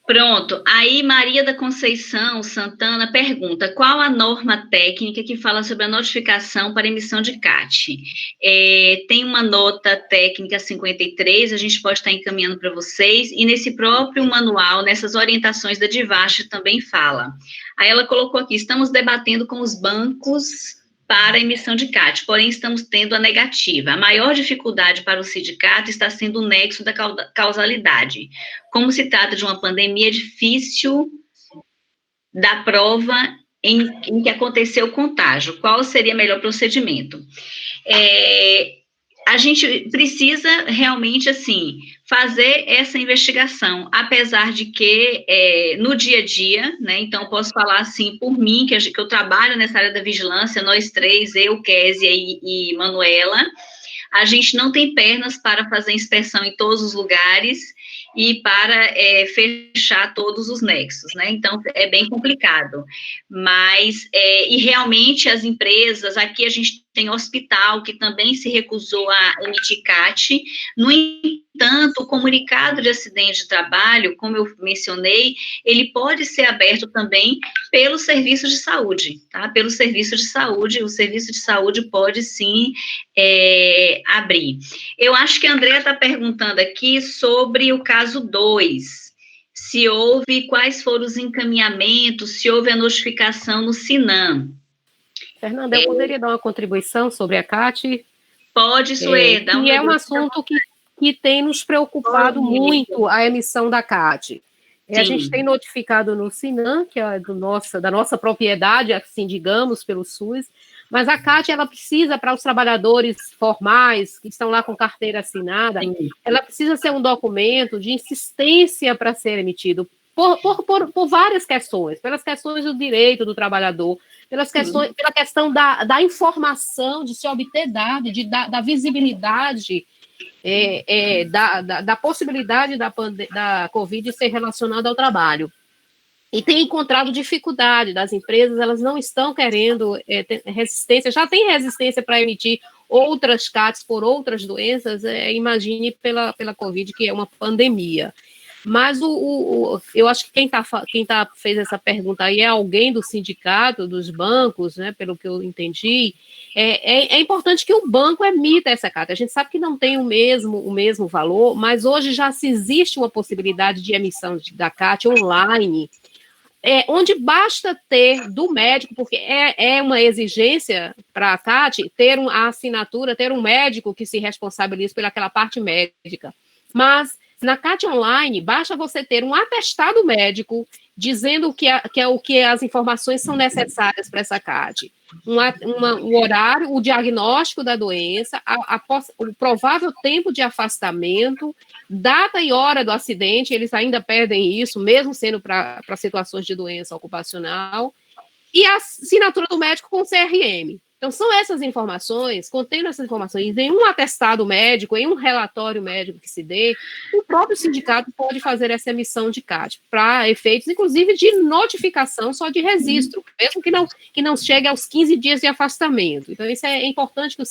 Pronto, aí Maria da Conceição Santana pergunta, qual a norma técnica que fala sobre a notificação para emissão de CAT? Tem uma nota técnica 53, a gente pode estar encaminhando para vocês, e nesse próprio manual, nessas orientações da DIVAST também fala. Aí ela colocou aqui, estamos debatendo com os bancos para a emissão de CAT, porém estamos tendo a negativa. A maior dificuldade para o sindicato está sendo o nexo da causalidade. Como se trata de uma pandemia, é difícil da prova em que aconteceu o contágio. Qual seria o melhor procedimento? A gente precisa realmente, assim, fazer essa investigação, apesar de que no dia a dia, né, então posso falar assim por mim, que eu trabalho nessa área da vigilância, nós três, eu, Kézia e Manuela, a gente não tem pernas para fazer inspeção em todos os lugares e para fechar todos os nexos, né? Então, é bem complicado. Mas, e realmente as empresas, aqui a gente tem hospital que também se recusou a emitir CAT, no entanto, o comunicado de acidente de trabalho, como eu mencionei, ele pode ser aberto também pelo serviço de saúde, tá? Pelo serviço de saúde, o serviço de saúde pode sim abrir. Eu acho que a Andrea está perguntando aqui sobre o caso 2, se houve, quais foram os encaminhamentos, se houve a notificação no SINAM. Fernanda, eu poderia dar uma contribuição sobre a CAT? Pode, Suê. Que é um assunto que tem nos preocupado muito, a emissão da CAT. A gente tem notificado no SINAM, que é da nossa propriedade, assim, digamos, pelo SUS, mas a CAT, ela precisa, para os trabalhadores formais, que estão lá com carteira assinada, ela precisa ser um documento de insistência para ser emitido, por várias questões, pelas questões do direito do trabalhador, pela questão da informação, de se obter dados, da visibilidade, da possibilidade da Covid ser relacionada ao trabalho. E tem encontrado dificuldade das empresas, elas não estão querendo ter resistência, já tem resistência para emitir outras CATs por outras doenças, imagine pela Covid, que é uma pandemia. Mas eu acho que quem fez essa pergunta aí é alguém do sindicato, dos bancos, né, pelo que eu entendi. É importante que o banco emita essa carta. A gente sabe que não tem o mesmo valor, mas hoje já se existe uma possibilidade de emissão da CAT online, onde basta ter do médico, porque é uma exigência para a CAT ter a assinatura, ter um médico que se responsabilize pelaquela parte médica. Mas na CAT online, basta você ter um atestado médico dizendo que as informações são necessárias para essa CAT. O horário, o diagnóstico da doença, o provável tempo de afastamento, data e hora do acidente, eles ainda pedem isso, mesmo sendo para situações de doença ocupacional, e a assinatura do médico com CRM. Então, são essas informações, contendo essas informações em um atestado médico, em um relatório médico que se dê, o próprio sindicato pode fazer essa emissão de CAT, para efeitos, inclusive, de notificação só de registro, mesmo que não chegue aos 15 dias de afastamento. Então, isso é importante que os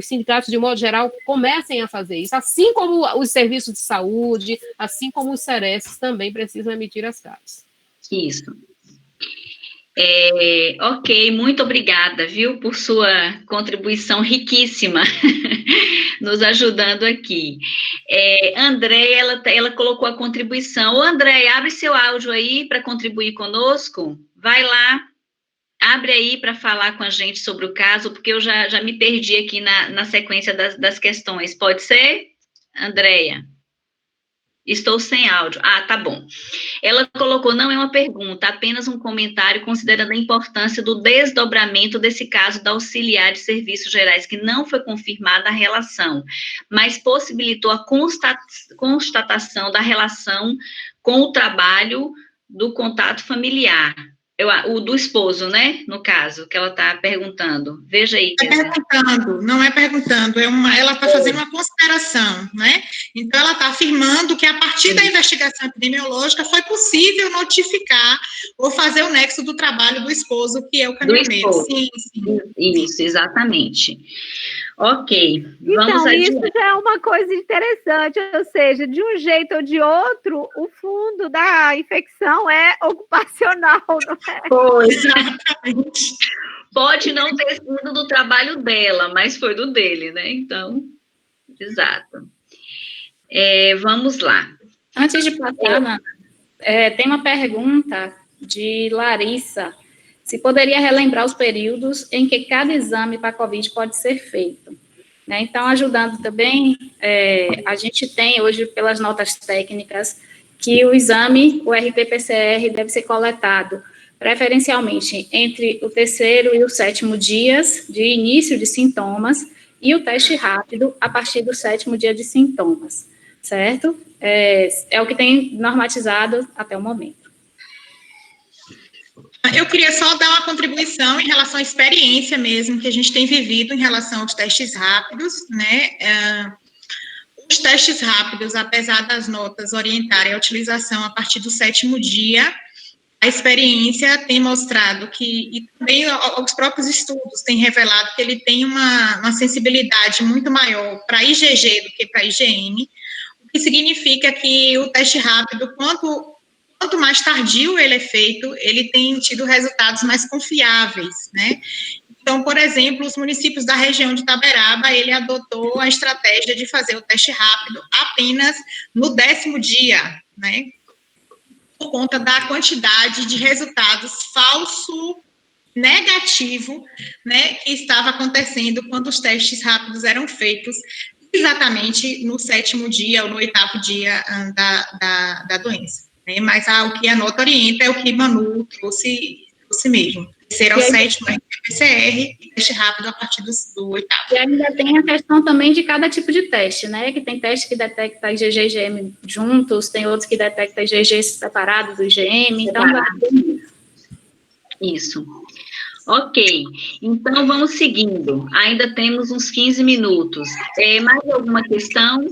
sindicatos, de modo geral, comecem a fazer isso, assim como os serviços de saúde, assim como os SERES também precisam emitir as CATs. Isso. Ok, muito obrigada, viu, por sua contribuição riquíssima, nos ajudando aqui. Andréia, ela colocou a contribuição. Ô, Andréia, abre seu áudio aí para contribuir conosco. Vai lá, abre aí para falar com a gente sobre o caso, porque eu já me perdi aqui na sequência das questões. Pode ser, Andréia? Estou sem áudio. Ah, tá bom. Ela colocou, não é uma pergunta, apenas um comentário considerando a importância do desdobramento desse caso da auxiliar de serviços gerais, que não foi confirmada a relação, mas possibilitou a constatação da relação com o trabalho do contato familiar. O do esposo, né, no caso, que ela está perguntando. Veja aí. Não é perguntando, ela está fazendo uma consideração, né? Então, ela está afirmando que, a partir da investigação epidemiológica, foi possível notificar ou fazer o nexo do trabalho do esposo, que é o caminhoneiro. Sim. Isso, exatamente. Ok, vamos então, adiante. Isso já é uma coisa interessante, ou seja, de um jeito ou de outro, o fundo da infecção é ocupacional, não é? Pois, exatamente. Pode não ter sido do trabalho dela, mas foi do dele, né? Então, exato. Vamos lá. Antes de passar, tem uma pergunta de Larissa. se poderia relembrar os períodos em que cada exame para a COVID pode ser feito. Né? Então, ajudando também, a gente tem hoje, pelas notas técnicas, que o exame, o RT-PCR, deve ser coletado preferencialmente entre o 3º e o 7º dias de início de sintomas e o teste rápido a partir do 7º dia de sintomas, certo? É o que tem normatizado até o momento. Eu queria só dar uma contribuição em relação à experiência mesmo que a gente tem vivido em relação aos testes rápidos, né? Os testes rápidos, apesar das notas orientarem a utilização a partir do 7º dia, a experiência tem mostrado que, e também os próprios estudos têm revelado que ele tem uma sensibilidade muito maior para IgG do que para IgM, o que significa que o teste rápido, quanto mais tardio ele é feito, ele tem tido resultados mais confiáveis, né? Então, por exemplo, os municípios da região de Itaberaba, ele adotou a estratégia de fazer o teste rápido apenas no 10º dia, né? Por conta da quantidade de resultados falso negativo, né, que estava acontecendo quando os testes rápidos eram feitos exatamente no 7º dia ou no 8º dia da doença. Né? Mas o que a nota orienta é o que Manu trouxe mesmo. Ser ao 7º PCR e teste rápido a partir do 8º. E ainda tem a questão também de cada tipo de teste, né? Que tem teste que detecta IgG e IgM juntos, tem outros que detecta IgG separados do IgM, então vai ter isso. Ok, então vamos seguindo. Ainda temos uns 15 minutos. Mais alguma questão?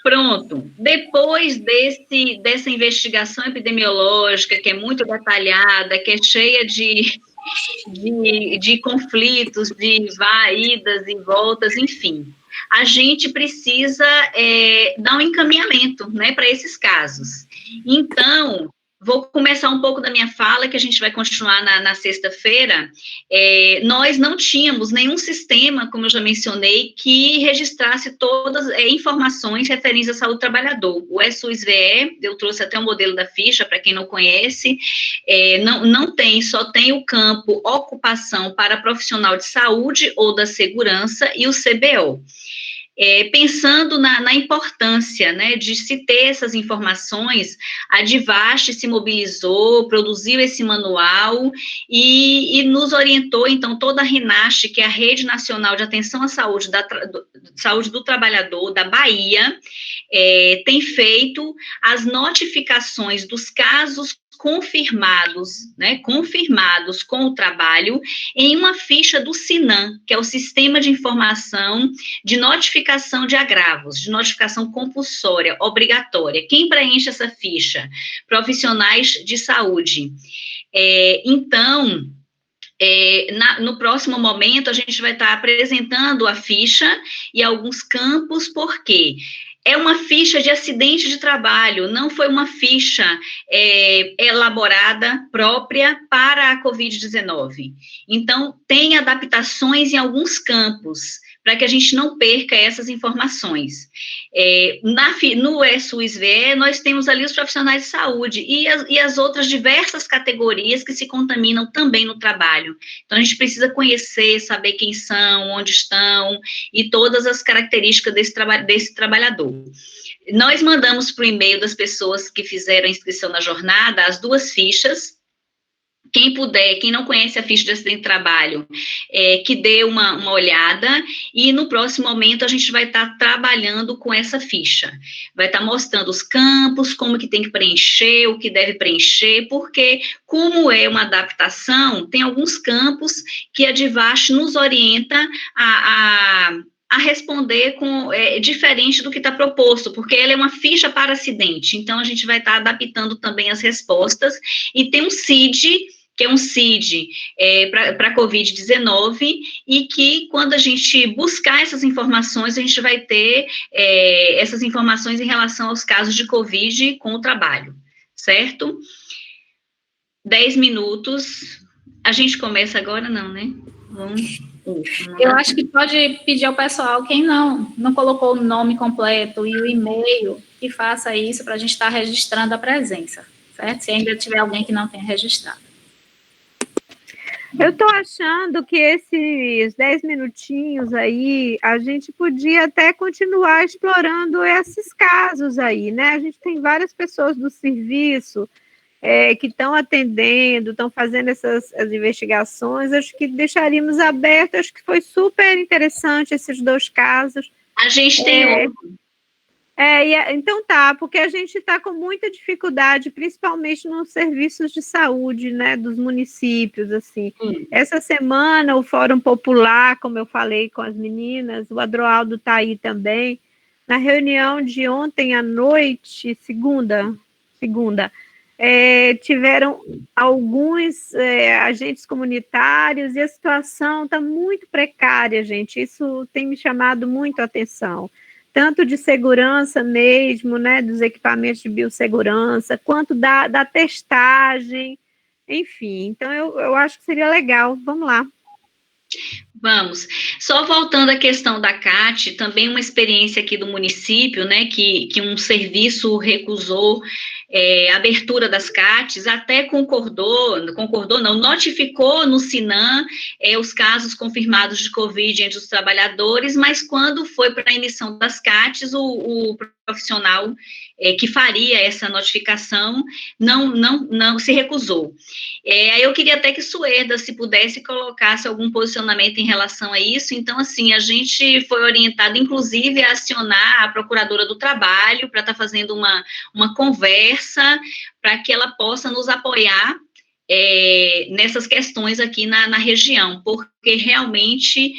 Pronto. Depois dessa investigação epidemiológica, que é muito detalhada, que é cheia de conflitos, de idas e voltas, enfim, a gente precisa dar um encaminhamento, né, para esses casos. Então, vou começar um pouco da minha fala, que a gente vai continuar na sexta-feira. Nós não tínhamos nenhum sistema, como eu já mencionei, que registrasse todas as informações referentes à saúde do trabalhador. O SUS-VE, eu trouxe até o modelo da ficha, para quem não conhece, não tem, só tem o campo ocupação para profissional de saúde ou da segurança e o CBO. Pensando na importância, né, de se ter essas informações, a Divaste se mobilizou, produziu esse manual e nos orientou, então, toda a RINAST, que é a Rede Nacional de Atenção à Saúde, Saúde do Trabalhador da Bahia, tem feito as notificações dos casos confirmados com o trabalho, em uma ficha do SINAM, que é o Sistema de Informação de Notificação de Agravos, de notificação compulsória, obrigatória. Quem preenche essa ficha? Profissionais de saúde. Então, no próximo momento, a gente vai estar apresentando a ficha e alguns campos, por quê? É uma ficha de acidente de trabalho, não foi uma ficha elaborada própria para a Covid-19. Então, tem adaptações em alguns campos, para que a gente não perca essas informações. No SUS-VE, nós temos ali os profissionais de saúde e as outras diversas categorias que se contaminam também no trabalho. Então, a gente precisa conhecer, saber quem são, onde estão, e todas as características desse trabalhador. Nós mandamos para o e-mail das pessoas que fizeram a inscrição na jornada as 2 fichas. Quem puder, quem não conhece a ficha de acidente de trabalho, que dê uma olhada, e no próximo momento a gente vai estar trabalhando com essa ficha. Vai estar mostrando os campos, como que tem que preencher, o que deve preencher, porque, como é uma adaptação, tem alguns campos que a Divaste nos orienta a responder diferente do que está proposto, porque ela é uma ficha para acidente, então a gente vai estar adaptando também as respostas, e tem um CID, que é um CID para Covid-19, e que, quando a gente buscar essas informações, a gente vai ter essas informações em relação aos casos de Covid com o trabalho, certo? 10 minutos, a gente começa agora, não, né? Vamos... Eu acho que pode pedir ao pessoal, quem não colocou o nome completo e o e-mail, que faça isso para a gente estar registrando a presença, certo? Se ainda tiver alguém que não tenha registrado. Eu estou achando que esses 10 minutinhos aí, a gente podia até continuar explorando esses casos aí, né? A gente tem várias pessoas do serviço que estão atendendo, estão fazendo as investigações, acho que deixaríamos aberto, acho que foi super interessante esses 2 casos. A gente tem outro. Então tá, porque a gente está com muita dificuldade, principalmente nos serviços de saúde, né, dos municípios, assim. Essa semana, o Fórum Popular, como eu falei com as meninas, o Adroaldo está aí também, na reunião de ontem à noite, segunda, tiveram alguns agentes comunitários e a situação está muito precária, gente, isso tem me chamado muito a atenção, tanto de segurança mesmo, né, dos equipamentos de biossegurança, quanto da testagem, enfim, então eu acho que seria legal, vamos lá. Vamos. Só voltando à questão da CAT, também uma experiência aqui do município, né, que um serviço recusou a abertura das CATs, até notificou no SINAM os casos confirmados de Covid entre os trabalhadores, mas quando foi para a emissão das CATs, o profissional que faria essa notificação não se recusou. Aí eu queria até que Sueda, se pudesse, colocasse algum posicionamento em relação a isso. Então, assim, a gente foi orientado, inclusive, a acionar a Procuradora do Trabalho para estar fazendo uma conversa para que ela possa nos apoiar nessas questões aqui na região, porque realmente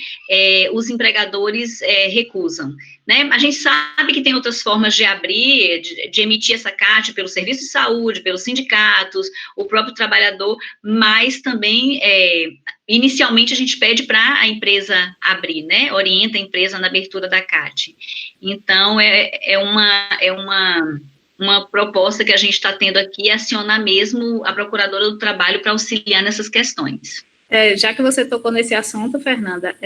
os empregadores recusam, né? A gente sabe que tem outras formas de abrir, de emitir essa CAT pelo serviço de saúde, pelos sindicatos, o próprio trabalhador, mas também, inicialmente, a gente pede para a empresa abrir, né? Orienta a empresa na abertura da CAT. Então, é uma proposta que a gente está tendo aqui, acionar mesmo a Procuradora do Trabalho para auxiliar nessas questões. Já que você tocou nesse assunto, Fernanda,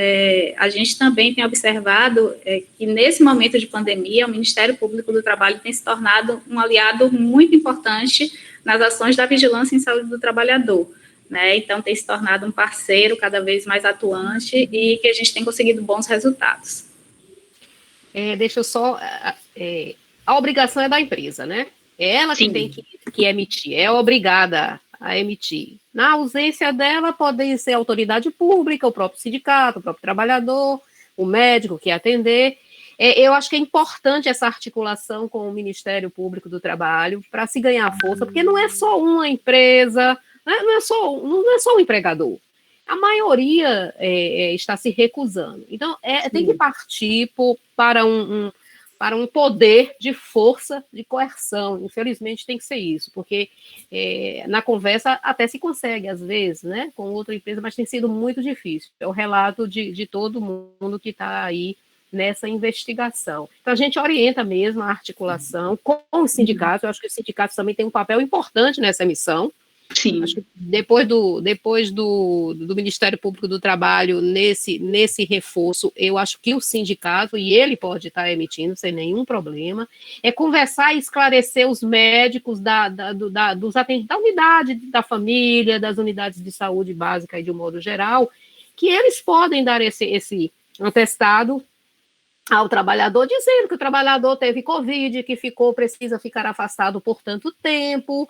a gente também tem observado que nesse momento de pandemia, o Ministério Público do Trabalho tem se tornado um aliado muito importante nas ações da vigilância em saúde do trabalhador, né? Então, tem se tornado um parceiro cada vez mais atuante e que a gente tem conseguido bons resultados. Deixa eu só... a obrigação é da empresa, né? É ela que tem que emitir, é obrigada a emitir. Na ausência dela, pode ser a autoridade pública, o próprio sindicato, o próprio trabalhador, o médico que atender. Eu acho que é importante essa articulação com o Ministério Público do Trabalho para se ganhar força, porque não é só uma empresa, não é só um empregador. A maioria está se recusando. Então, tem que partir para um poder de força, de coerção. Infelizmente, tem que ser isso, porque na conversa até se consegue, às vezes, né, com outra empresa, mas tem sido muito difícil. É o relato de todo mundo que está aí nessa investigação. Então, a gente orienta mesmo a articulação com os sindicatos. Eu acho que os sindicatos também têm um papel importante nessa missão. Sim. Acho que depois do Ministério Público do Trabalho, nesse reforço, eu acho que o sindicato, e ele pode estar emitindo sem nenhum problema, é conversar e esclarecer os médicos da unidade da família, das unidades de saúde básica e de um modo geral, que eles podem dar esse atestado ao trabalhador, dizendo que o trabalhador teve Covid, que precisa ficar afastado por tanto tempo,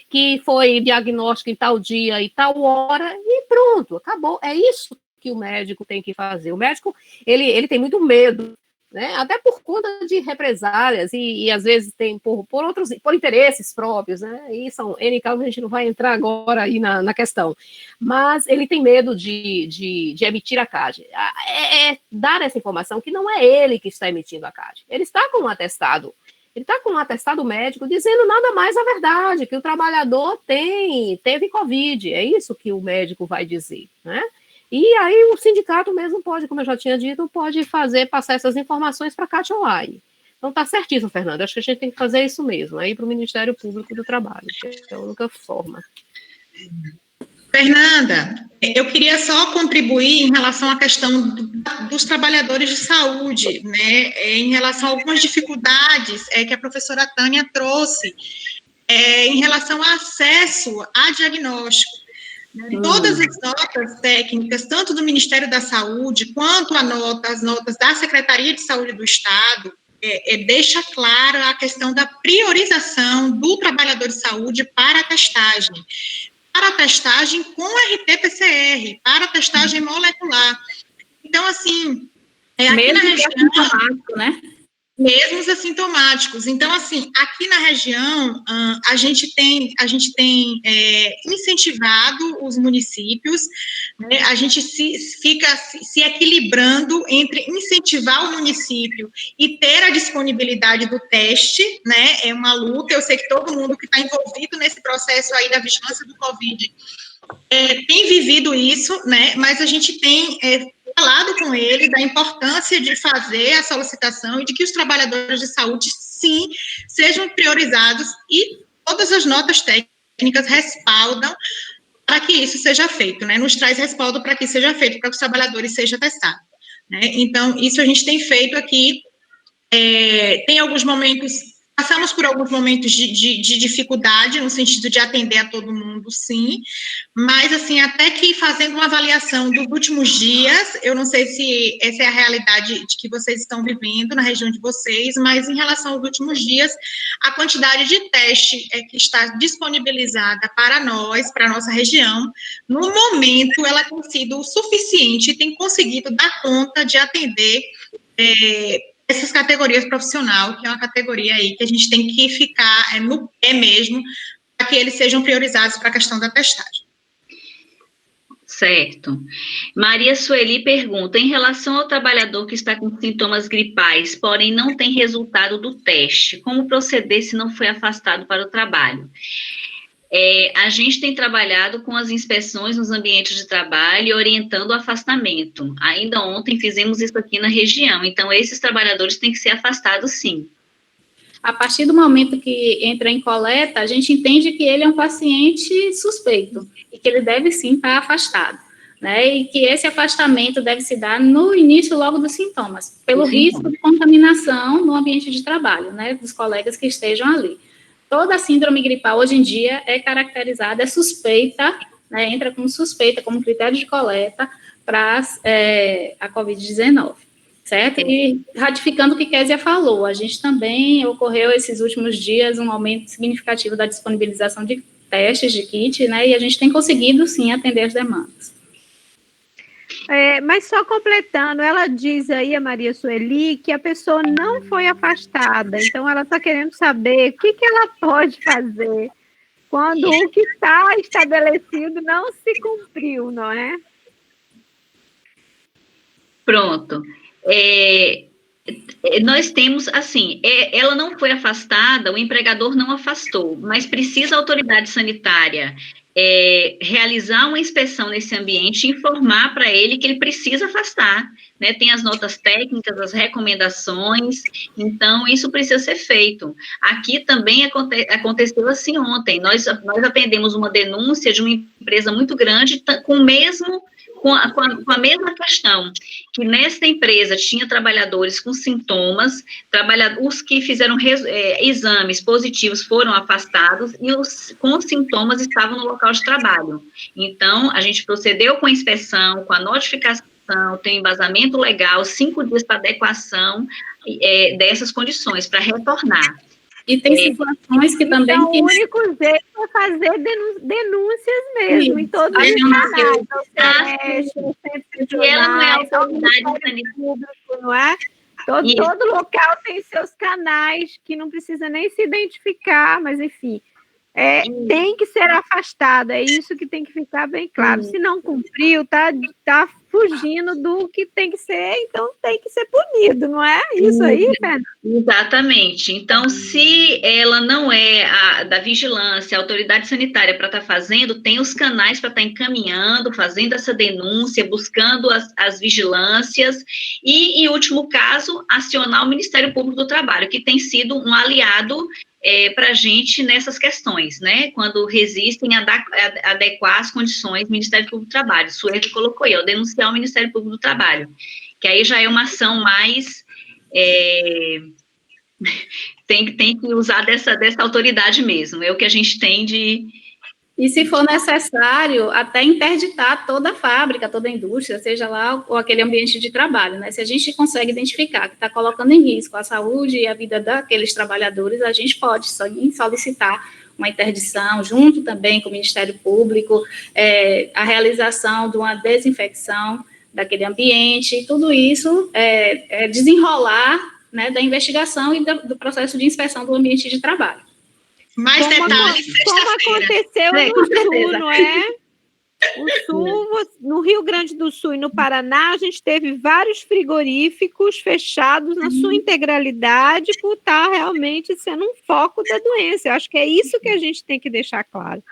que foi diagnóstico em tal dia e tal hora, e pronto, acabou. É isso que o médico tem que fazer. O médico, ele tem muito medo, né? Até por conta de represálias, e às vezes tem por interesses próprios, né? E são N casos, a gente não vai entrar agora aí na questão. Mas ele tem medo de emitir a CAD. Dar essa informação que não é ele que está emitindo a CAD. Ele está com um atestado. Ele está com um atestado médico dizendo nada mais a verdade, que o trabalhador teve Covid. É isso que o médico vai dizer, né? E aí o sindicato mesmo pode, como eu já tinha dito, pode passar essas informações para a CAT Online. Então está certíssimo, Fernanda, acho que a gente tem que fazer isso mesmo, aí para o Ministério Público do Trabalho, que é a única forma. Fernanda, eu queria só contribuir em relação à questão dos trabalhadores de saúde, né, em relação a algumas dificuldades que a professora Tânia trouxe em relação ao acesso a diagnóstico. Todas as notas técnicas, tanto do Ministério da Saúde, quanto as notas da Secretaria de Saúde do Estado, deixa clara a questão da priorização do trabalhador de saúde para a testagem com RT-PCR, para a testagem molecular. Então, assim, aqui mesmo na região... assintomático, né? Mesmo os assintomáticos. Então, assim, aqui na região, a gente tem incentivado os municípios, né, a gente fica se equilibrando entre incentivar o município e ter a disponibilidade do teste, né, é uma luta, eu sei que todo mundo que está envolvido nesse processo aí da vigilância do Covid tem vivido isso, né, mas a gente tem falado com ele da importância de fazer a solicitação e de que os trabalhadores de saúde, sim, sejam priorizados e todas as notas técnicas respaldam para que isso seja feito, né? Nos traz respaldo para que seja feito, para que os trabalhadores sejam testados, né? Então, isso a gente tem feito aqui. Tem alguns momentos, passamos por alguns momentos de dificuldade, no sentido de atender a todo mundo, sim, mas, assim, até que fazendo uma avaliação dos últimos dias, eu não sei se essa é a realidade de que vocês estão vivendo na região de vocês, mas em relação aos últimos dias, a quantidade de teste que está disponibilizada para nós, para a nossa região, no momento, ela tem sido suficiente e tem conseguido dar conta de atender essas categorias profissional, que é uma categoria aí que a gente tem que ficar no pé mesmo, para que eles sejam priorizados para a questão da testagem. Certo. Maria Sueli pergunta, em relação ao trabalhador que está com sintomas gripais, porém não tem resultado do teste, como proceder se não foi afastado para o trabalho? A gente tem trabalhado com as inspeções nos ambientes de trabalho e orientando o afastamento. Ainda ontem fizemos isso aqui na região, então esses trabalhadores têm que ser afastados, sim. A partir do momento que entra em coleta, a gente entende que ele é um paciente suspeito e que ele deve, sim, estar afastado, né? E que esse afastamento deve se dar no início logo dos sintomas, pelo risco de contaminação no ambiente de trabalho, né, dos colegas que estejam ali. Toda síndrome gripal, hoje em dia, é caracterizada, é suspeita, né, entra como suspeita, como critério de coleta para a Covid-19, certo? E ratificando o que Kézia falou, a gente também ocorreu esses últimos dias um aumento significativo da disponibilização de testes de kit, né, e a gente tem conseguido, sim, atender as demandas. Mas só completando, ela diz aí, a Maria Sueli, que a pessoa não foi afastada, então ela está querendo saber o que ela pode fazer quando o que está estabelecido não se cumpriu, não é? Pronto. Nós temos, assim, ela não foi afastada, o empregador não afastou, mas precisa a autoridade sanitária realizar uma inspeção nesse ambiente e informar para ele que ele precisa afastar, né? Tem as notas técnicas, as recomendações, então isso precisa ser feito. Aqui também aconteceu assim ontem, nós atendemos uma denúncia de uma empresa muito grande com a mesma questão, que nessa empresa tinha trabalhadores com sintomas, os que fizeram exames positivos foram afastados e os com sintomas estavam no local de trabalho. Então, a gente procedeu com a inspeção, com a notificação, tem embasamento legal, 5 dias para adequação dessas condições, para retornar. E tem situações que também... Então, o único jeito é fazer denúncias mesmo, em todos os canais. Se ela não é autoridade sanitária, não é? Todo local tem seus canais, que não precisa nem se identificar, mas, enfim, tem que ser afastado, é isso que tem que ficar bem claro. Se não cumpriu, tá fugindo do que tem que ser, então tem que ser punido, não é isso aí, Fernanda? Exatamente. Então, se ela não é da vigilância, a autoridade sanitária para estar fazendo, tem os canais para estar encaminhando, fazendo essa denúncia, buscando as vigilâncias e, em último caso, acionar o Ministério Público do Trabalho, que tem sido um aliado para a gente nessas questões, né? Quando resistem a adequar as condições do Ministério Público do Trabalho. Sueli colocou aí, denunciar o Ministério Público do Trabalho, que aí já é uma ação mais... tem que usar dessa autoridade mesmo, é o que a gente tem E se for necessário, até interditar toda a fábrica, toda a indústria, seja lá ou aquele ambiente de trabalho, né? Se a gente consegue identificar que está colocando em risco a saúde e a vida daqueles trabalhadores, a gente pode solicitar uma interdição, junto também com o Ministério Público, a realização de uma desinfecção daquele ambiente, e tudo isso desenrolar, né, da investigação e do processo de inspeção do ambiente de trabalho. Mais detalhes como aconteceu no Sul, não é? O Sul, no Rio Grande do Sul e no Paraná, a gente teve vários frigoríficos fechados na sua integralidade por estar realmente sendo um foco da doença. Eu acho que é isso que a gente tem que deixar claro.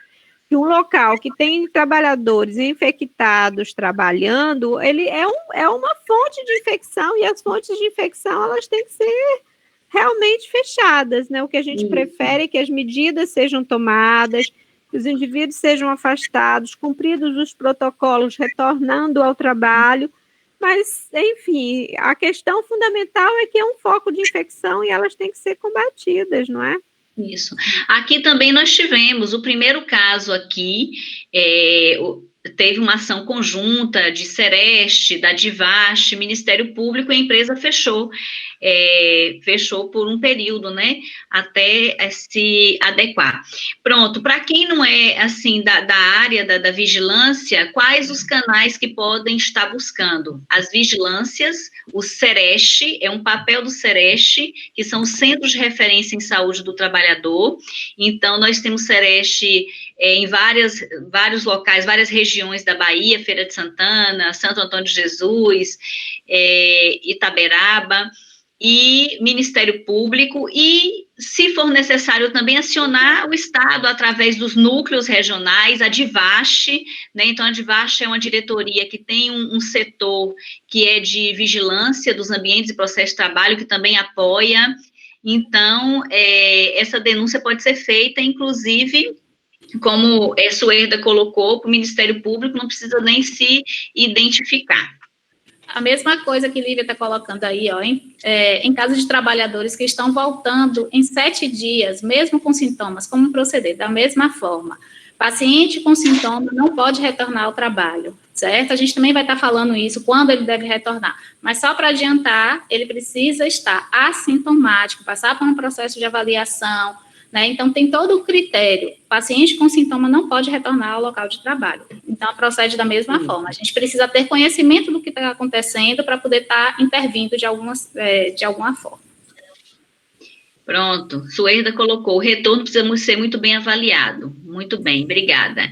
Que um local que tem trabalhadores infectados trabalhando, ele é uma fonte de infecção, e as fontes de infecção, elas têm que ser realmente fechadas, né? O que a gente prefere é que as medidas sejam tomadas, que os indivíduos sejam afastados, cumpridos os protocolos, retornando ao trabalho, mas, enfim, a questão fundamental é que é um foco de infecção e elas têm que ser combatidas, não é? Isso. Aqui também nós tivemos o primeiro caso aqui, teve uma ação conjunta de Sereste, da Divast, Ministério Público, e a empresa fechou por um período, né, até se adequar. Pronto, para quem não é, assim, da área da vigilância, quais os canais que podem estar buscando? As vigilâncias, o Sereste, é um papel do Sereste, que são os Centros de Referência em Saúde do Trabalhador. Então, nós temos Sereste em vários locais, várias regiões da Bahia, Feira de Santana, Santo Antônio de Jesus, Itaberaba, e Ministério Público, e, se for necessário, também acionar o Estado através dos núcleos regionais, a Divast, né? Então, a Divast é uma diretoria que tem um setor que é de vigilância dos ambientes e processos de trabalho, que também apoia. Então, essa denúncia pode ser feita, inclusive, como Suerda colocou, para o Ministério Público, não precisa nem se identificar. A mesma coisa que Lívia está colocando aí, ó, em caso de trabalhadores que estão voltando em 7 dias, mesmo com sintomas, como proceder? Da mesma forma, paciente com sintoma não pode retornar ao trabalho, certo? A gente também vai estar falando isso, quando ele deve retornar, mas só para adiantar, ele precisa estar assintomático, passar por um processo de avaliação, né? Então, tem todo o critério. Paciente com sintoma não pode retornar ao local de trabalho. Então, procede da mesma forma. A gente precisa ter conhecimento do que está acontecendo para poder estar intervindo de alguma forma. Pronto, Suerda colocou, o retorno precisa ser muito bem avaliado. Muito bem, obrigada.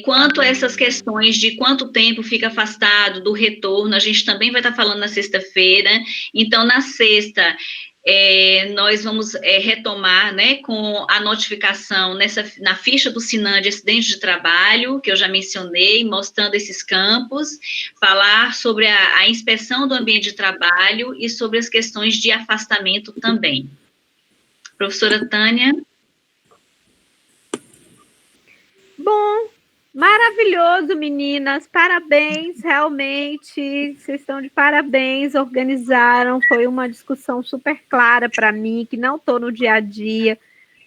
Quanto a essas questões de quanto tempo fica afastado do retorno, a gente também vai estar falando na sexta-feira. Então, na sexta, nós vamos retomar, né, com a notificação na ficha do SINAM de acidente de trabalho, que eu já mencionei, mostrando esses campos, falar sobre a inspeção do ambiente de trabalho e sobre as questões de afastamento também. Professora Tânia. Bom, maravilhoso, meninas, parabéns, realmente, vocês estão de parabéns, organizaram, foi uma discussão super clara para mim, que não estou no dia a dia,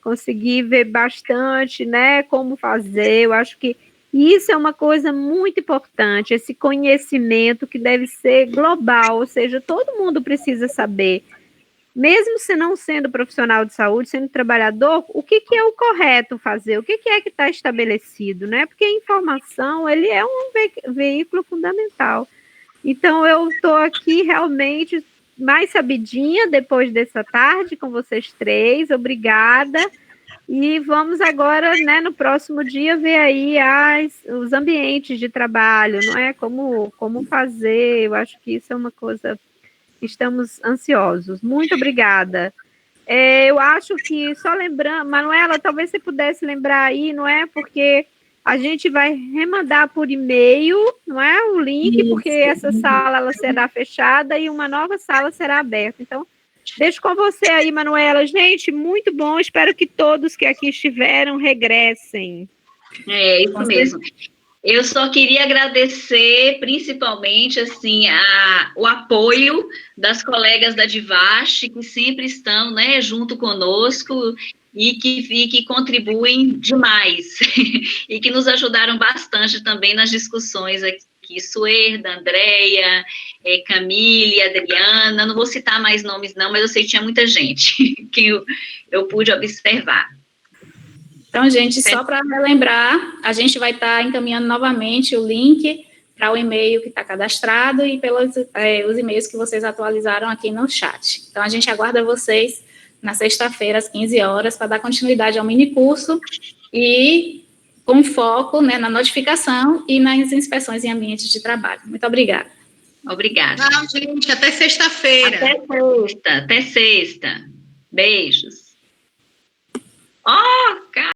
consegui ver bastante, né, como fazer, eu acho que isso é uma coisa muito importante, esse conhecimento que deve ser global, ou seja, todo mundo precisa saber, mesmo se não sendo profissional de saúde, sendo trabalhador, o que é o correto fazer, o que é que está estabelecido, né? Porque a informação, ele é um veículo fundamental. Então, eu estou aqui realmente mais sabidinha depois dessa tarde com vocês três, obrigada. E vamos agora, né, no próximo dia, ver aí os ambientes de trabalho, não é? Como fazer, eu acho que isso é uma coisa... Estamos ansiosos. Muito obrigada. Eu acho que, só lembrando, Manuela, talvez você pudesse lembrar aí, não é? Porque a gente vai remandar por e-mail, não é? O link, porque essa sala ela será fechada e uma nova sala será aberta. Então, deixo com você aí, Manuela. Gente, muito bom. Espero que todos que aqui estiveram regressem. Isso mesmo. Eu só queria agradecer, principalmente, assim, o apoio das colegas da Divache, que sempre estão, né, junto conosco e que contribuem demais e que nos ajudaram bastante também nas discussões aqui. Suerda, Andréia, Camille, Adriana, não vou citar mais nomes não, mas eu sei que tinha muita gente que eu pude observar. Então, gente, só para relembrar, a gente vai estar encaminhando novamente o link para o e-mail que está cadastrado e pelos os e-mails que vocês atualizaram aqui no chat. Então, a gente aguarda vocês na sexta-feira, às 15 horas, para dar continuidade ao minicurso e com foco, né, na notificação e nas inspeções em ambientes de trabalho. Muito obrigada. Obrigada. Tchau, gente. Até sexta-feira. Até sexta. Beijos. Ó, cara.